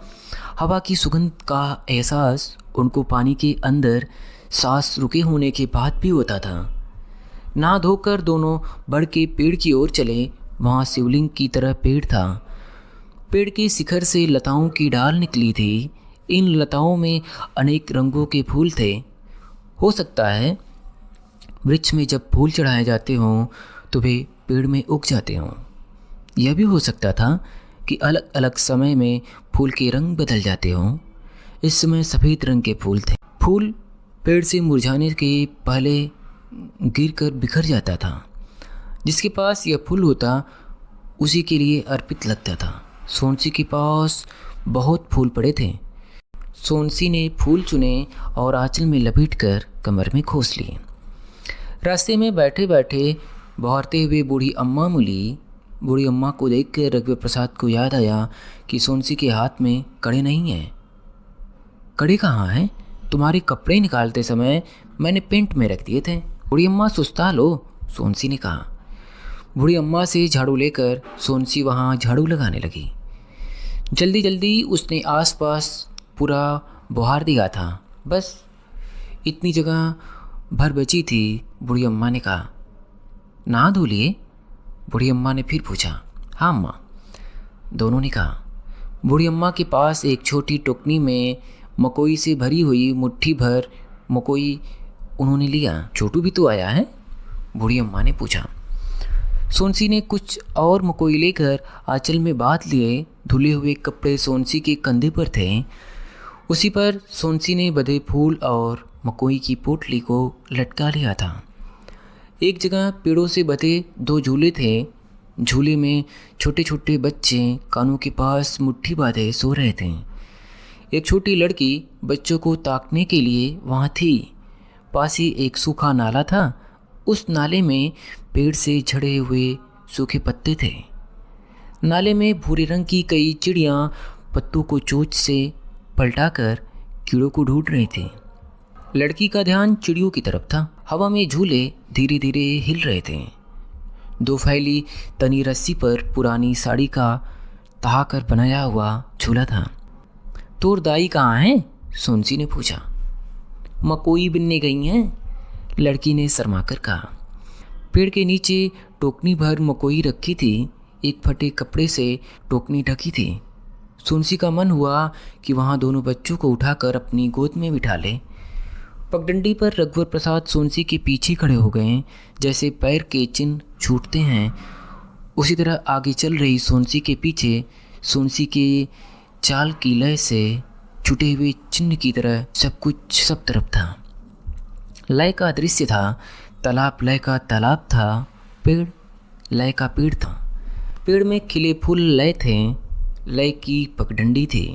हवा की सुगंध का एहसास उनको पानी के अंदर सांस रुके होने के बाद भी होता था। नहा धोकर दोनों बढ़ के पेड़ की ओर चले। वहाँ शिवलिंग की तरह पेड़ था। पेड़ के शिखर से लताओं की डाल निकली थी। इन लताओं में अनेक रंगों के फूल थे। हो सकता है वृक्ष में जब फूल चढ़ाए जाते हों तो वे पेड़ में उग जाते हों। यह भी हो सकता था कि अलग अलग समय में फूल के रंग बदल जाते हों। इस समय सफ़ेद रंग के फूल थे। फूल पेड़ से मुरझाने के पहले गिरकर बिखर जाता था। जिसके पास यह फूल होता उसी के लिए अर्पित लगता था। सोनसी के पास बहुत फूल पड़े थे। सोनसी ने फूल चुने और आंचल में लपेटकर कमर में खोस लिए। रास्ते में बैठे बैठे बहारते हुए बूढ़ी अम्मा मिली। बूढ़ी अम्मा को देखकर रघुवर प्रसाद को याद आया कि सोनसी के हाथ में कड़े नहीं हैं। कड़े कहाँ हैं? तुम्हारे कपड़े निकालते समय मैंने पेंट में रख दिए थे। बूढ़ी अम्मा सुस्ता लो, सोनसी ने कहा। बूढ़ी अम्मा से झाड़ू लेकर सोनसी वहाँ झाड़ू लगाने लगी। जल्दी जल्दी उसने आसपास पूरा बुहार दिया था। बस इतनी जगह भर बची थी। बूढ़ी अम्मा ने कहा। नहा धो लिए? बूढ़ी अम्मा ने फिर पूछा। हाँ अम्मा, दोनों ने कहा। बूढ़ी अम्मा के पास एक छोटी टोकनी में मकोई से भरी हुई मुट्ठी भर मकोई उन्होंने लिया। छोटू भी तो आया है? बूढ़ी अम्मा ने पूछा। सोनसी ने कुछ और मकोई लेकर आंचल में बांध लिए। धुले हुए कपड़े सोनसी के कंधे पर थे। उसी पर सोनसी ने बंधे फूल और मकोई की पोटली को लटका लिया था। एक जगह पेड़ों से बंधे 2 झूले थे। झूले में छोटे छोटे बच्चे कानों के पास मुट्ठी बांधे सो रहे थे। एक छोटी लड़की बच्चों को ताकने के लिए वहाँ थी। पास ही एक सूखा नाला था। उस नाले में पेड़ से झड़े हुए सूखे पत्ते थे। नाले में भूरे रंग की कई चिड़ियाँ पत्तों को चोंच से पलटाकर कीड़ों को ढूंढ रही थी। लड़की का ध्यान चिड़ियों की तरफ था। हवा में झूले धीरे धीरे हिल रहे थे। 2 फैली तनी रस्सी पर पुरानी साड़ी का तहाकर बनाया हुआ झूला था। तोर दाई कहाँ है? सोनसी ने पूछा। मकोई बिनने गई हैं, लड़की ने शर्माकर कहा। पेड़ के नीचे टोकनी भर मकोई रखी थी। एक फटे कपड़े से टोकनी ढकी थी। सोनसी का मन हुआ कि वहाँ दोनों बच्चों को उठाकर अपनी गोद में बिठा ले। पगडंडी पर रघुवर प्रसाद सोनसी के पीछे खड़े हो गए। जैसे पैर के चिन्ह छूटते हैं उसी तरह आगे चल रही सोनसी के पीछे सोनसी के चाल की लय से छूटे हुए चिन्ह की तरह सब कुछ सब तरफ था। लय का दृश्य था। तालाब लय का तालाब था। पेड़ लय का पेड़ था। पेड़ में खिले फूल लय थे। लय की पगडंडी थी।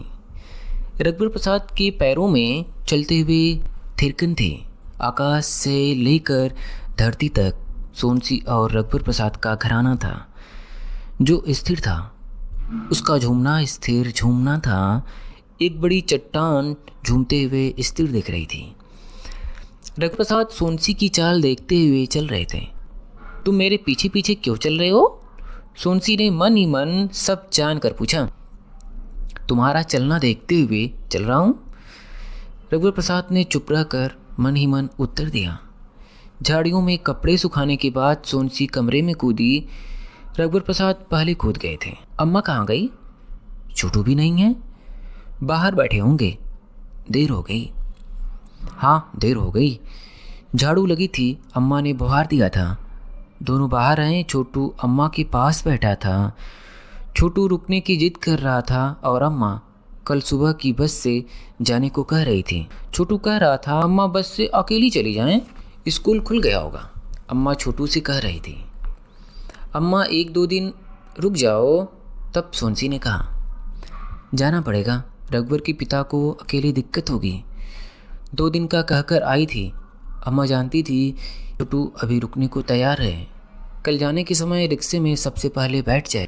रघुवर प्रसाद के पैरों में चलते हुए थिरकन थे। आकाश से लेकर धरती तक सोनसी और रघुवर प्रसाद का घराना था जो स्थिर था। उसका झूमना स्थिर झूमना था। एक बड़ी चट्टान झूमते हुए स्थिर दिख रही थी। रघुवर प्रसाद सोनसी की चाल देखते हुए चल रहे थे। तुम मेरे पीछे पीछे क्यों चल रहे हो? सोनसी ने मन ही मन सब जान कर पूछा। तुम्हारा चलना देखते हुए चल रहा हूँ, रघुवर प्रसाद ने चुप रहकर मन ही मन उत्तर दिया। झाड़ियों में कपड़े सुखाने के बाद सोनसी कमरे में कूदी। रघुवर प्रसाद पहले कूद गए थे। अम्मा कहाँ गई? छोटू भी नहीं है, बाहर बैठे होंगे। देर हो गई। हाँ देर हो गई। झाड़ू लगी थी, अम्मा ने बुहार दिया था। दोनों बाहर आए। छोटू अम्मा के पास बैठा था। छोटू रुकने की जिद कर रहा था और अम्मा कल सुबह की बस से जाने को कह रही थी। छोटू कह रहा था अम्मा बस से अकेली चली जाएं, स्कूल खुल गया होगा। अम्मा छोटू से कह रही थी। अम्मा 1-2 दिन रुक जाओ। तब सोनसी ने कहा जाना पड़ेगा, रघुवर के पिता को अकेली दिक्कत होगी। 2 दिन का कहकर आई थी। अम्मा जानती थी छोटू अभी रुकने को तैयार है। कल जाने के समय रिक्शे में सबसे पहले बैठ जाए।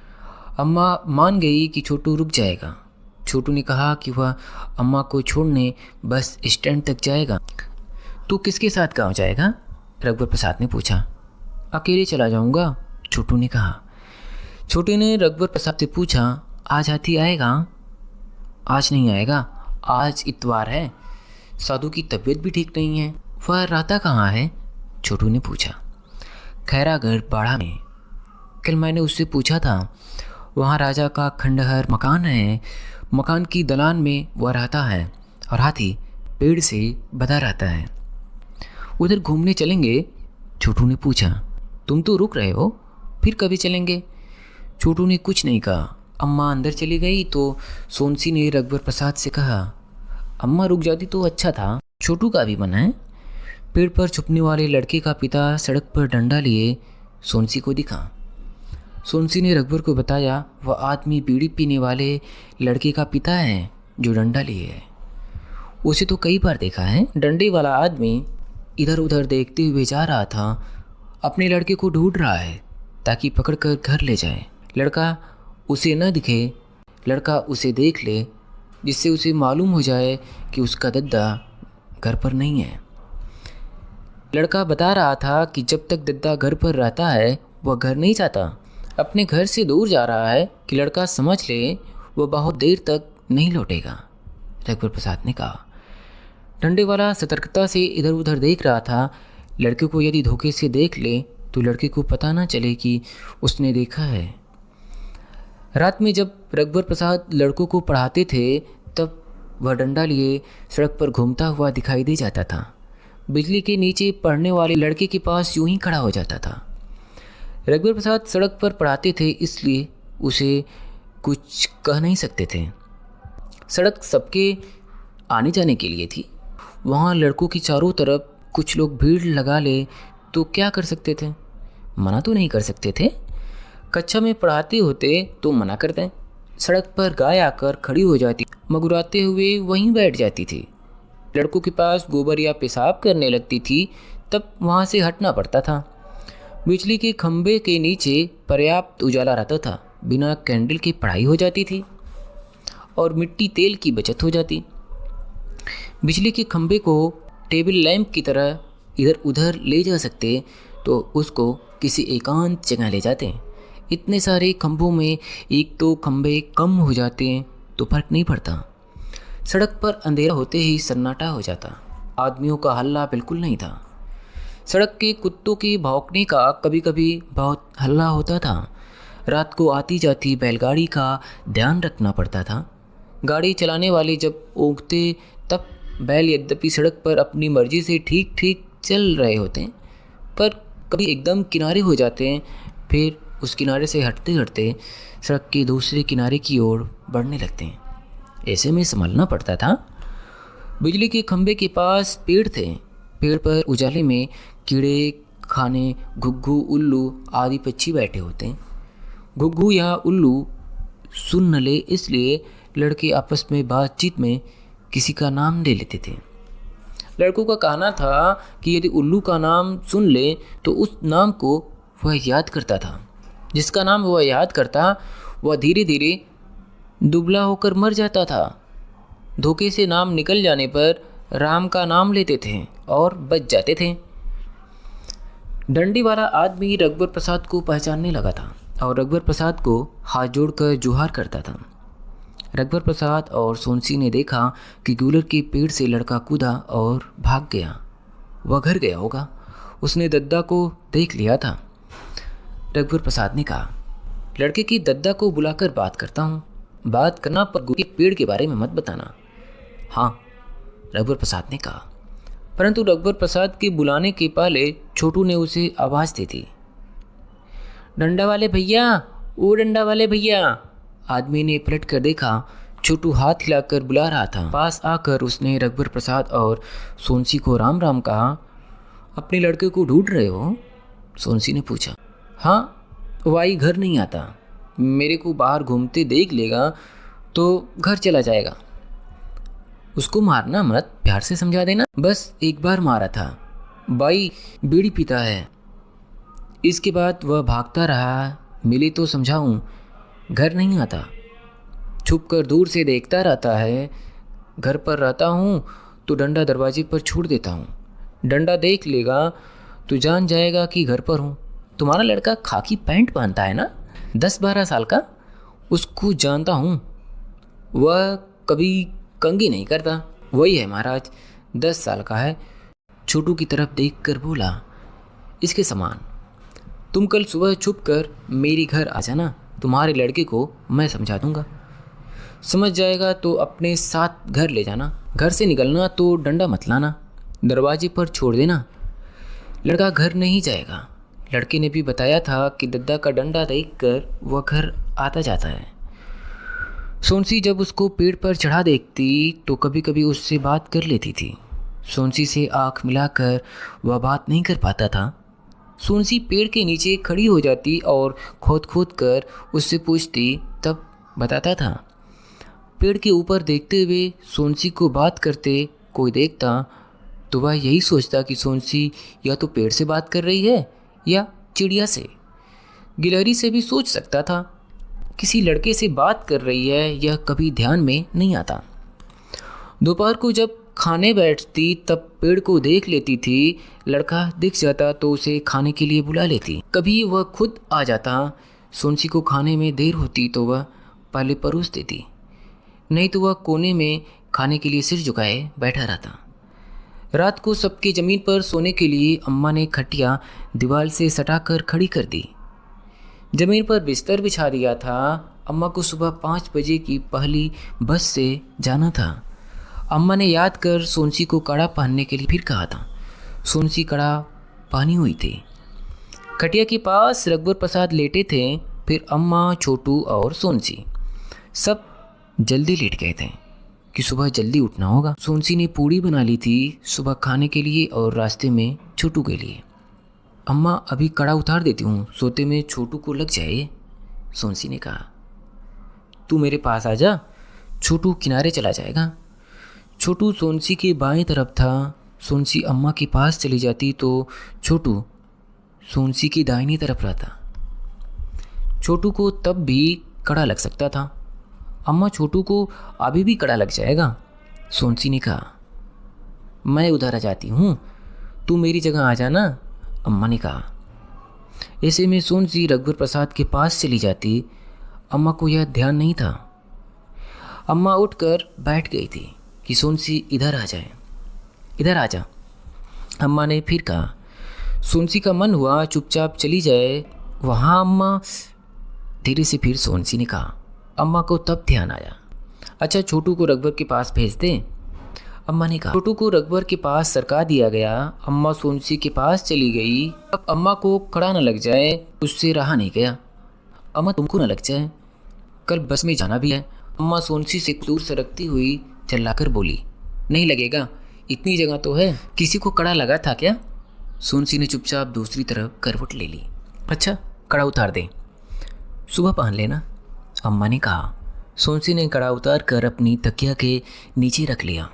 अम्मा मान गई कि छोटू रुक जाएगा। छोटू ने कहा कि वह अम्मा को छोड़ने बस स्टैंड तक जाएगा। तू किसके साथ गाँव जाएगा? रघुवर प्रसाद ने पूछा। अकेले चला जाऊंगा, छोटू ने कहा। छोटू ने रघुवर प्रसाद से पूछा आज हाथी आएगा? आज नहीं आएगा, आज इतवार है, साधु की तबीयत भी ठीक नहीं है। वह रहता कहाँ है? छोटू ने पूछा। खैरागढ़ बाड़ा में। कल मैंने उससे पूछा था, वहाँ राजा का खंडहर मकान है। मकान की दलान में वह रहता है और हाथी पेड़ से बंधा रहता है। उधर घूमने चलेंगे? छोटू ने पूछा। तुम तो रुक रहे हो, फिर कभी चलेंगे? छोटू ने कुछ नहीं कहा। अम्मा अंदर चली गई तो सोनसी ने रघुवर प्रसाद से कहा, अम्मा रुक जाती तो अच्छा था। छोटू का भी मन है। पेड़ पर छुपने वाले लड़के का पिता सड़क पर डंडा लिए सोनसी को दिखा। सोनसी ने रघुवर को बताया, वह आदमी बीड़ी पीने वाले लड़के का पिता है जो डंडा लिए है। उसे तो कई बार देखा है। डंडे वाला आदमी इधर उधर देखते हुए जा रहा था। अपने लड़के को ढूंढ रहा है ताकि पकड़कर घर ले जाए। लड़का उसे न दिखे, लड़का उसे देख ले, जिससे उसे मालूम हो जाए कि उसका दद्दा घर पर नहीं है। लड़का बता रहा था कि जब तक दद्दा घर पर रहता है वह घर नहीं जाता। अपने घर से दूर जा रहा है कि लड़का समझ ले वह बहुत देर तक नहीं लौटेगा। रघुवर प्रसाद ने कहा। डंडे वाला सतर्कता से इधर उधर देख रहा था। लड़के को यदि धोखे से देख ले तो लड़के को पता ना चले कि उसने देखा है। रात में जब रघुवर प्रसाद लड़कों को पढ़ाते थे तब वह डंडा लिए सड़क पर घूमता हुआ दिखाई दे जाता था। बिजली के नीचे पढ़ने वाले लड़के के पास यूं ही खड़ा हो जाता था। रघुवर प्रसाद सड़क पर पढ़ाते थे इसलिए उसे कुछ कह नहीं सकते थे। सड़क सबके आने जाने के लिए थी। वहाँ लड़कों की चारों तरफ कुछ लोग भीड़ लगा ले तो क्या कर सकते थे? मना तो नहीं कर सकते थे। कक्षा में पढ़ाते होते तो मना कर दें। सड़क पर गाय आकर खड़ी हो जाती, मगुराते हुए वहीं बैठ जाती थी। लड़कों के पास गोबर या पेशाब करने लगती थी तब वहाँ से हटना पड़ता था। बिजली के खंभे के नीचे पर्याप्त उजाला रहता था। बिना कैंडल की पढ़ाई हो जाती थी और मिट्टी तेल की बचत हो जाती। बिजली के खंभे को टेबल लैंप की तरह इधर उधर ले जा सकते तो उसको किसी एकांत जगह ले जाते। इतने सारे खंभों में एक तो खंभे कम हो जाते तो फर्क नहीं पड़ता। सड़क पर अंधेरा होते ही सन्नाटा हो जाता। आदमियों का हल्ला बिल्कुल नहीं था। सड़क के कुत्तों के भौंकने का कभी कभी बहुत हल्ला होता था। रात को आती जाती बैलगाड़ी का ध्यान रखना पड़ता था। गाड़ी चलाने वाले जब ऊँघते तब बैल यद्यपि सड़क पर अपनी मर्जी से ठीक ठीक चल रहे होते हैं पर कभी एकदम किनारे हो जाते हैं, फिर उस किनारे से हटते हटते सड़क के दूसरे किनारे की ओर बढ़ने लगते हैं। ऐसे में संभलना पड़ता था। बिजली के खंभे के पास पेड़ थे। पेड़ पर उजाले में कीड़े खाने घुग्गू उल्लू आदि पक्षी बैठे होते हैं। घुग्गू या उल्लू सुन न ले इसलिए लड़के आपस में बातचीत में किसी का नाम ले लेते थे। लड़कों का कहना था कि यदि उल्लू का नाम सुन ले तो उस नाम को वह याद करता था। जिसका नाम वह याद करता वह धीरे धीरे दुबला होकर मर जाता था। धोखे से नाम निकल जाने पर राम का नाम लेते थे और बच जाते थे। डंडी वाला आदमी रघुवर प्रसाद को पहचानने लगा था और रघुवर प्रसाद को हाथ जोड़कर जुहार करता था। रघुवर प्रसाद और सोनसी ने देखा कि गूलर के पेड़ से लड़का कूदा और भाग गया। वह घर गया होगा। उसने दद्दा को देख लिया था। रघुवर प्रसाद ने कहा, लड़के की दद्दा को बुलाकर बात करता हूँ। बात करना पर गूलर के पेड़ के बारे में मत बताना। हाँ, रघुवर प्रसाद ने कहा। परंतु रघुवर प्रसाद के बुलाने के पहले छोटू ने उसे आवाज़ दी थी। डंडा वाले भैया, ओ डंडा वाले भैया। आदमी ने पलट कर देखा। छोटू हाथ हिलाकर बुला रहा था। पास आकर उसने रघुवर प्रसाद और सोनसी को राम राम कहा। अपने लड़के को ढूंढ रहे हो? सोनसी ने पूछा। हाँ, वाई घर नहीं आता। मेरे को बाहर घूमते देख लेगा तो घर चला जाएगा। उसको मारना मत, प्यार से समझा देना। बस एक बार मारा था। बाई बीड़ी पीता है। इसके बाद वह भागता रहा। मिले तो समझाऊं, घर नहीं आता। छुप कर दूर से देखता रहता है। घर पर रहता हूँ तो डंडा दरवाजे पर छोड़ देता हूँ। डंडा देख लेगा तो जान जाएगा कि घर पर हूँ। तुम्हारा लड़का खाकी पैंट पहनता है ना, 10-12 साल का, उसको जानता हूँ। वह कभी कंगी नहीं करता। वही है महाराज, 10 साल का है। छोटू की तरफ देखकर बोला, इसके समान। तुम कल सुबह छुप कर मेरे घर आ जाना। तुम्हारे लड़के को मैं समझा दूंगा। समझ जाएगा तो अपने साथ घर ले जाना, घर से निकलना तो डंडा मत लाना, दरवाजे पर छोड़ देना। लड़का घर नहीं जाएगा। लड़के ने भी बताया था कि दद्दा का डंडा देखकर वह घर आता जाता है। सोनसी जब उसको पेड़ पर चढ़ा देखती तो कभी कभी उससे बात कर लेती थी। सोनसी से आंख मिलाकर वह बात नहीं कर पाता था। सोनसी पेड़ के नीचे खड़ी हो जाती और खोद खोद कर उससे पूछती, तब बताता था। पेड़ के ऊपर देखते हुए सोनसी को बात करते कोई देखता तो वह यही सोचता कि सोनसी या तो पेड़ से बात कर रही है या चिड़िया से। गिलहरी से भी सोच सकता था। किसी लड़के से बात कर रही है यह कभी ध्यान में नहीं आता। दोपहर को जब खाने बैठती तब पेड़ को देख लेती थी। लड़का दिख जाता तो उसे खाने के लिए बुला लेती। कभी वह खुद आ जाता। सोनसी को खाने में देर होती तो वह पहले परोस देती, नहीं तो वह कोने में खाने के लिए सिर झुकाए बैठा रहता। रात को सबकी ज़मीन पर सोने के लिए अम्मा ने खटिया दीवार से सटाकर खड़ी कर दी। ज़मीन पर बिस्तर बिछा दिया था। अम्मा को सुबह 5 बजे की पहली बस से जाना था। अम्मा ने याद कर सोनसी को कड़ा पहनने के लिए फिर कहा था। सोनसी कड़ा पहनी हुई थी। खटिया के पास रघुवर प्रसाद लेटे थे। फिर अम्मा, छोटू और सोनसी सब जल्दी लेट गए थे कि सुबह जल्दी उठना होगा। सोनसी ने पूड़ी बना ली थी सुबह खाने के लिए और रास्ते में छोटू के लिए। अम्मा अभी कड़ा उतार देती हूँ, सोते में छोटू को लग जाए, सोनसी ने कहा। तू मेरे पास आ जा, छोटू किनारे चला जाएगा। छोटू सोनसी के बाएं तरफ था। सोनसी अम्मा के पास चली जाती तो छोटू सोनसी की दाहिनी तरफ रहता। छोटू को तब भी कड़ा लग सकता था। अम्मा, छोटू को अभी भी कड़ा लग जाएगा, सोनसी ने कहा। मैं उधर आ जाती हूँ, तू मेरी जगह आ जाना, अम्मा ने कहा। ऐसे में सोनसी रघुवर प्रसाद के पास चली जाती। अम्मा को यह ध्यान नहीं था। अम्मा उठकर बैठ गई थी कि सोनसी इधर आ जाए। इधर आ जा, अम्मा ने फिर कहा। सोनसी का मन हुआ चुपचाप चली जाए वहाँ। अम्मा धीरे से फिर सोनसी ने कहा। अम्मा को तब ध्यान आया। अच्छा, छोटू को रघुवर के पास भेज दें, अम्मा ने कहा। छोटू को रघुवर के पास सरका दिया गया। अम्मा सोनसी के पास चली गई। अब अम्मा को कड़ा न लग जाए उससे रहा नहीं गया। अम्मा, तुमको न लग जाए, कल बस में जाना भी है। अम्मा सोनसी से दूर सरकती हुई चिल्लाकर बोली। नहीं लगेगा, इतनी जगह तो है, किसी को कड़ा लगा था क्या? सोनसी ने चुपचाप दूसरी तरफ करवट ले ली। अच्छा, कड़ा उतार दे, सुबह पहन लेना, अम्मा ने कहा। सोनसी ने कड़ा उतार कर अपनी तकिया के नीचे रख लिया।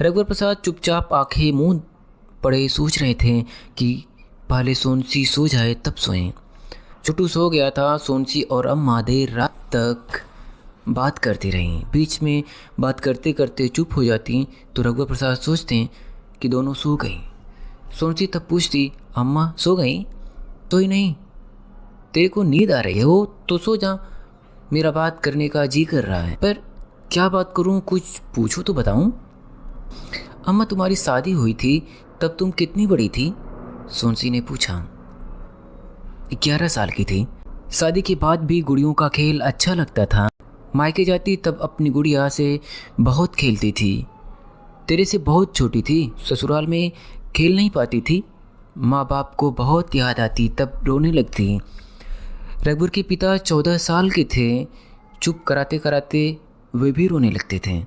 रघुवर प्रसाद चुपचाप आंखें मूंद पड़े सोच रहे थे कि पहले सोनसी सो जाए तब सोएं। छोटू सो गया था। सोनसी और अम्मा देर रात तक बात करती रहीं। बीच में बात करते करते चुप हो जाती तो रघुवर प्रसाद सोचते कि दोनों सो गई। सोनसी तब पूछती, अम्मा सो गई? सोई नहीं, तेरे को नींद आ रही है हो तो सो जा, मेरा बात करने का जी कर रहा है। पर क्या बात करूं, कुछ पूछो तो बताऊं। अम्मा, तुम्हारी शादी हुई थी तब तुम कितनी बड़ी थी? सोनसी ने पूछा। 11 साल की थी। शादी के बाद भी गुड़ियों का खेल अच्छा लगता था। मायके जाती तब अपनी गुड़िया से बहुत खेलती थी। तेरे से बहुत छोटी थी, ससुराल में खेल नहीं पाती थी। माँ बाप को बहुत याद आती तब रोने लगती। रघुवर के पिता 14 साल के थे। चुप कराते कराते वे भी रोने लगते थे।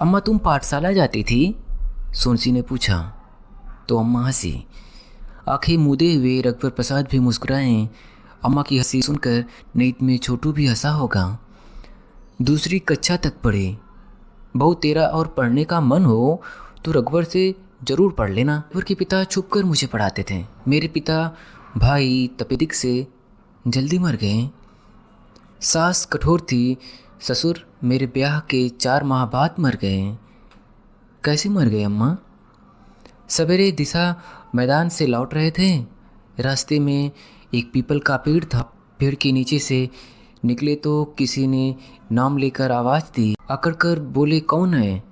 अम्मा, तुम पाठशाला जाती थी? सोनसी ने पूछा तो अम्मा हंसी। आंखें मूंदे हुए रघुवर प्रसाद भी मुस्कुराए। अम्मा की हंसी सुनकर नींद में छोटू भी हंसा होगा। दूसरी कक्षा तक पढ़े। बहू, तेरा और पढ़ने का मन हो तो रघुवर से ज़रूर पढ़ लेना। रघुवर के पिता छुपकर मुझे पढ़ाते थे। मेरे पिता भाई तपेदिक से जल्दी मर गए। सास कठोर थी। ससुर मेरे ब्याह के 4 माह बाद मर गए। कैसे मर गए अम्मा? सवेरे दिशा मैदान से लौट रहे थे। रास्ते में एक पीपल का पेड़ था। पेड़ के नीचे से निकले तो किसी ने नाम लेकर आवाज़ दी। अकड़ कर बोले, कौन है?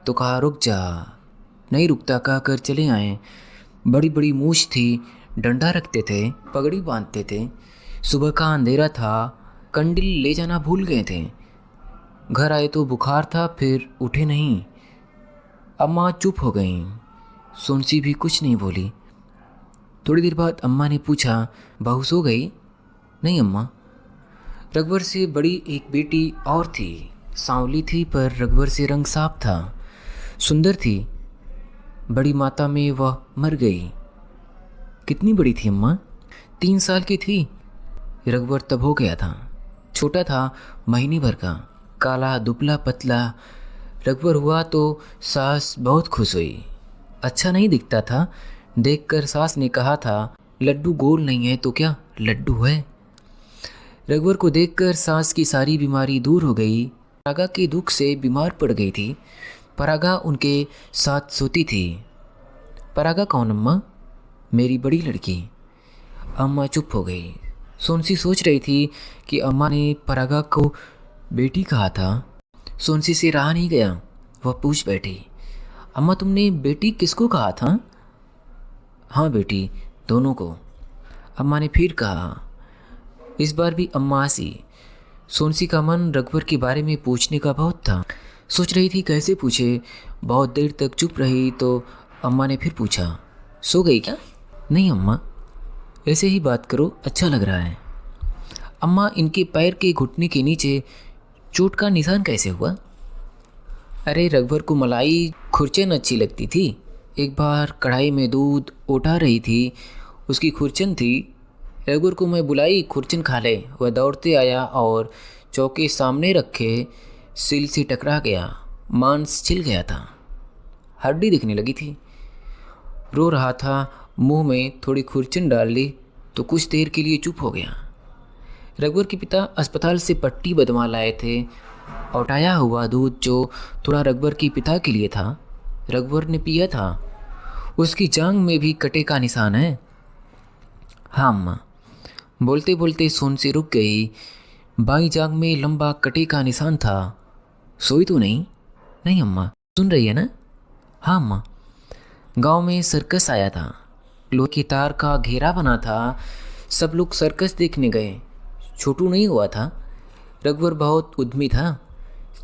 तो कहा, रुक जा। नहीं रुकता कहकर चले आए। बड़ी बड़ी मूछ थी, डंडा रखते थे, पगड़ी बांधते थे। सुबह का अंधेरा था, कंडिल ले जाना भूल गए थे। घर आए तो बुखार था, फिर उठे नहीं। अम्मा चुप हो गईं। सोनसी भी कुछ नहीं बोली। थोड़ी देर बाद अम्मा ने पूछा, बहू सो गई? नहीं अम्मा। रघुवर से बड़ी एक बेटी और थी। सांवली थी पर रघुवर से रंग साफ था। सुंदर थी। बड़ी माता में वह मर गई। कितनी बड़ी थी अम्मा? 3 साल की थी। रघुवर तब हो गया था। छोटा था, महीने भर का, काला दुबला पतला। रघुवर हुआ तो सास बहुत खुश हुई। अच्छा नहीं दिखता था। देखकर सास ने कहा था, लड्डू गोल नहीं है तो क्या लड्डू है। रघुवर को देखकर सास की सारी बीमारी दूर हो गई। परागा के दुख से बीमार पड़ गई थी। परागा उनके साथ सोती थी। परागा कौन अम्मा? मेरी बड़ी लड़की। अम्मा चुप हो गई। सोनसी सोच रही थी कि अम्मा ने परागा को बेटी कहा था। सोनसी से रहा नहीं गया। वह पूछ बैठी, अम्मा तुमने बेटी किसको कहा था? हाँ बेटी, दोनों को। अम्मा ने फिर कहा। इस बार भी अम्मा हंसी। सोनसी का मन रघुवर के बारे में पूछने का बहुत था। सोच रही थी कैसे पूछे। बहुत देर तक चुप रही तो अम्मा ने फिर पूछा, सो गई क्या? नहीं अम्मा, ऐसे ही बात करो, अच्छा लग रहा है। अम्मा, इनके पैर के घुटने के नीचे चोट का निशान कैसे हुआ? अरे रघुवर को मलाई खुरचन अच्छी लगती थी। एक बार कढ़ाई में दूध उठा रही थी, उसकी खुरचन थी। रघुवर को मैं बुलाई, खुरचन खा ले। वह दौड़ते आया और चौके सामने रखे सिल से टकरा गया। मांस छिल गया था, हड्डी दिखने लगी थी। रो रहा था। मुंह में थोड़ी खुरचन डाल ली तो कुछ देर के लिए चुप हो गया। रघुवर के पिता अस्पताल से पट्टी बदमा लाए थे। औटाया हुआ दूध जो थोड़ा रघुवर के पिता के लिए था, रघुवर ने पिया था। उसकी जांघ में भी कटे का निशान है। हाँ अम्मा। बोलते बोलते सोनसी रुक गई। बाई जांघ में लंबा कटे का निशान था। सोई तो नहीं? नहीं अम्मा। सुन रही है ना? हाँ अम्मा। गांव में सर्कस आया था। लोहे की तार का घेरा बना था। सब लोग सर्कस देखने गए। छोटू नहीं हुआ था। रघुवर बहुत उद्यमी था।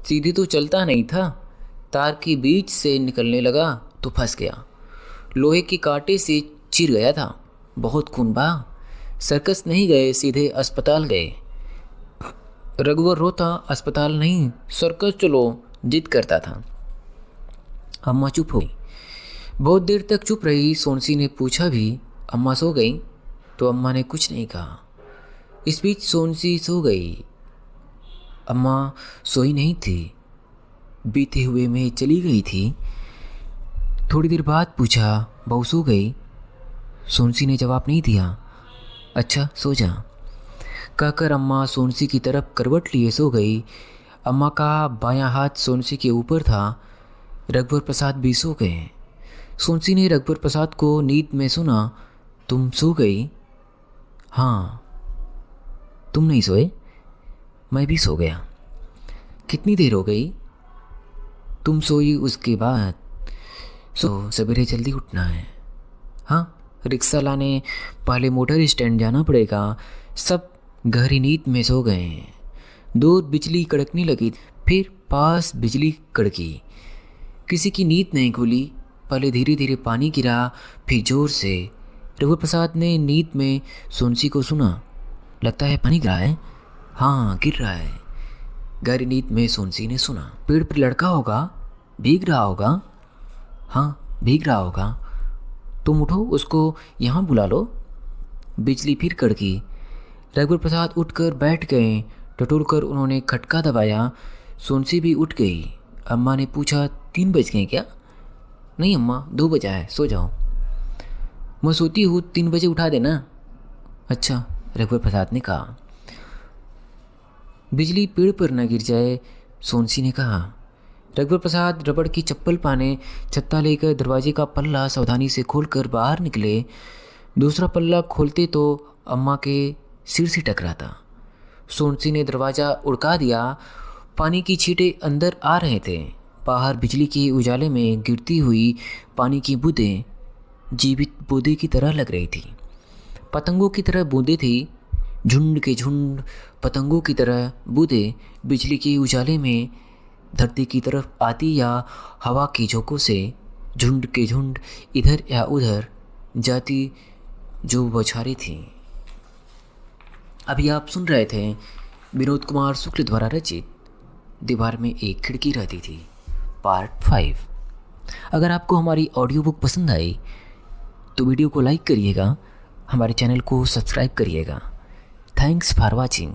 सीधे तो चलता नहीं था। तार के बीच से निकलने लगा तो फंस गया। लोहे के कांटे से चिर गया था। बहुत खून बहा। सर्कस नहीं गए, सीधे अस्पताल गए। रघुवर रोता, अस्पताल नहीं सर्कस चलो जिद करता था। अम्मा चुप हो गई। बहुत देर तक चुप रही। सोनसी ने पूछा भी, अम्मा सो गई? तो अम्मा ने कुछ नहीं कहा। इस बीच सोनसी सो गई। अम्मा सोई नहीं थी, बीते हुए में चली गई थी। थोड़ी देर बाद पूछा, बहू सो गई? सोनसी ने जवाब नहीं दिया। अच्छा सो जा कहकर अम्मा सोनसी की तरफ करवट लिए सो गई। अम्मा का बायां हाथ सोनसी के ऊपर था। रघुवर प्रसाद भी सो गए। सोनसी ने रघुवर प्रसाद को नींद में सुना, तुम सो गई? हाँ। तुम नहीं सोए? मैं भी सो गया। कितनी देर हो गई? तुम सोई उसके बाद। सवेरे जल्दी उठना है। हाँ, रिक्शा लाने पहले मोटर स्टैंड जाना पड़ेगा। सब गहरी नींद में सो गए हैं। दूर बिजली कड़कने लगी, फिर पास बिजली कड़की। किसी की नींद नहीं खुली। पहले धीरे धीरे पानी गिरा, फिर जोर से। रघुवर प्रसाद ने नींद में सोनसी को सुना, लगता है पानी गिरा है। हाँ गिर रहा है। गहरी नींद में सोनसी ने सुना, पेड़ पर लड़का होगा, भीग रहा होगा। हाँ भीग रहा होगा। तुम उठो, उसको यहाँ बुला लो। बिजली फिर कड़की। रघुवर प्रसाद उठकर बैठ गए। टटोलकर उन्होंने खटका दबाया। सोनसी भी उठ गई। अम्मा ने पूछा, 3 बज गए क्या? नहीं अम्मा, 2 बजा है, सो जाओ। मैं सोती हूँ, 3 बजे उठा देना। अच्छा, रघुवर प्रसाद ने कहा। बिजली पेड़ पर न गिर जाए, सोनसी ने कहा। रघुवर प्रसाद रबड़ की चप्पल पाने छत्ता लेकर दरवाजे का पल्ला सावधानी से खोलकर बाहर निकले। दूसरा पल्ला खोलते तो अम्मा के सिर से टकरा था। सोनसी ने दरवाज़ा उड़का दिया। पानी की छींटें अंदर आ रहे थे। बाहर बिजली के उजाले में गिरती हुई पानी की बूंदें जीवित बूंदे की तरह लग रही थी। पतंगों की तरह बूंदें थी। झुंड के झुंड पतंगों की तरह बूंदे बिजली के उजाले में धरती की तरफ आती या हवा की झोंकों से झुंड के झुंड इधर या उधर जाती जो बौछारें थीं। अभी आप सुन रहे थे विनोद कुमार शुक्ल द्वारा रचित दीवार में एक खिड़की रहती थी पार्ट 5। अगर आपको हमारी ऑडियो बुक पसंद आई तो वीडियो को लाइक करिएगा, हमारे चैनल को सब्सक्राइब करिएगा। Thanks for watching.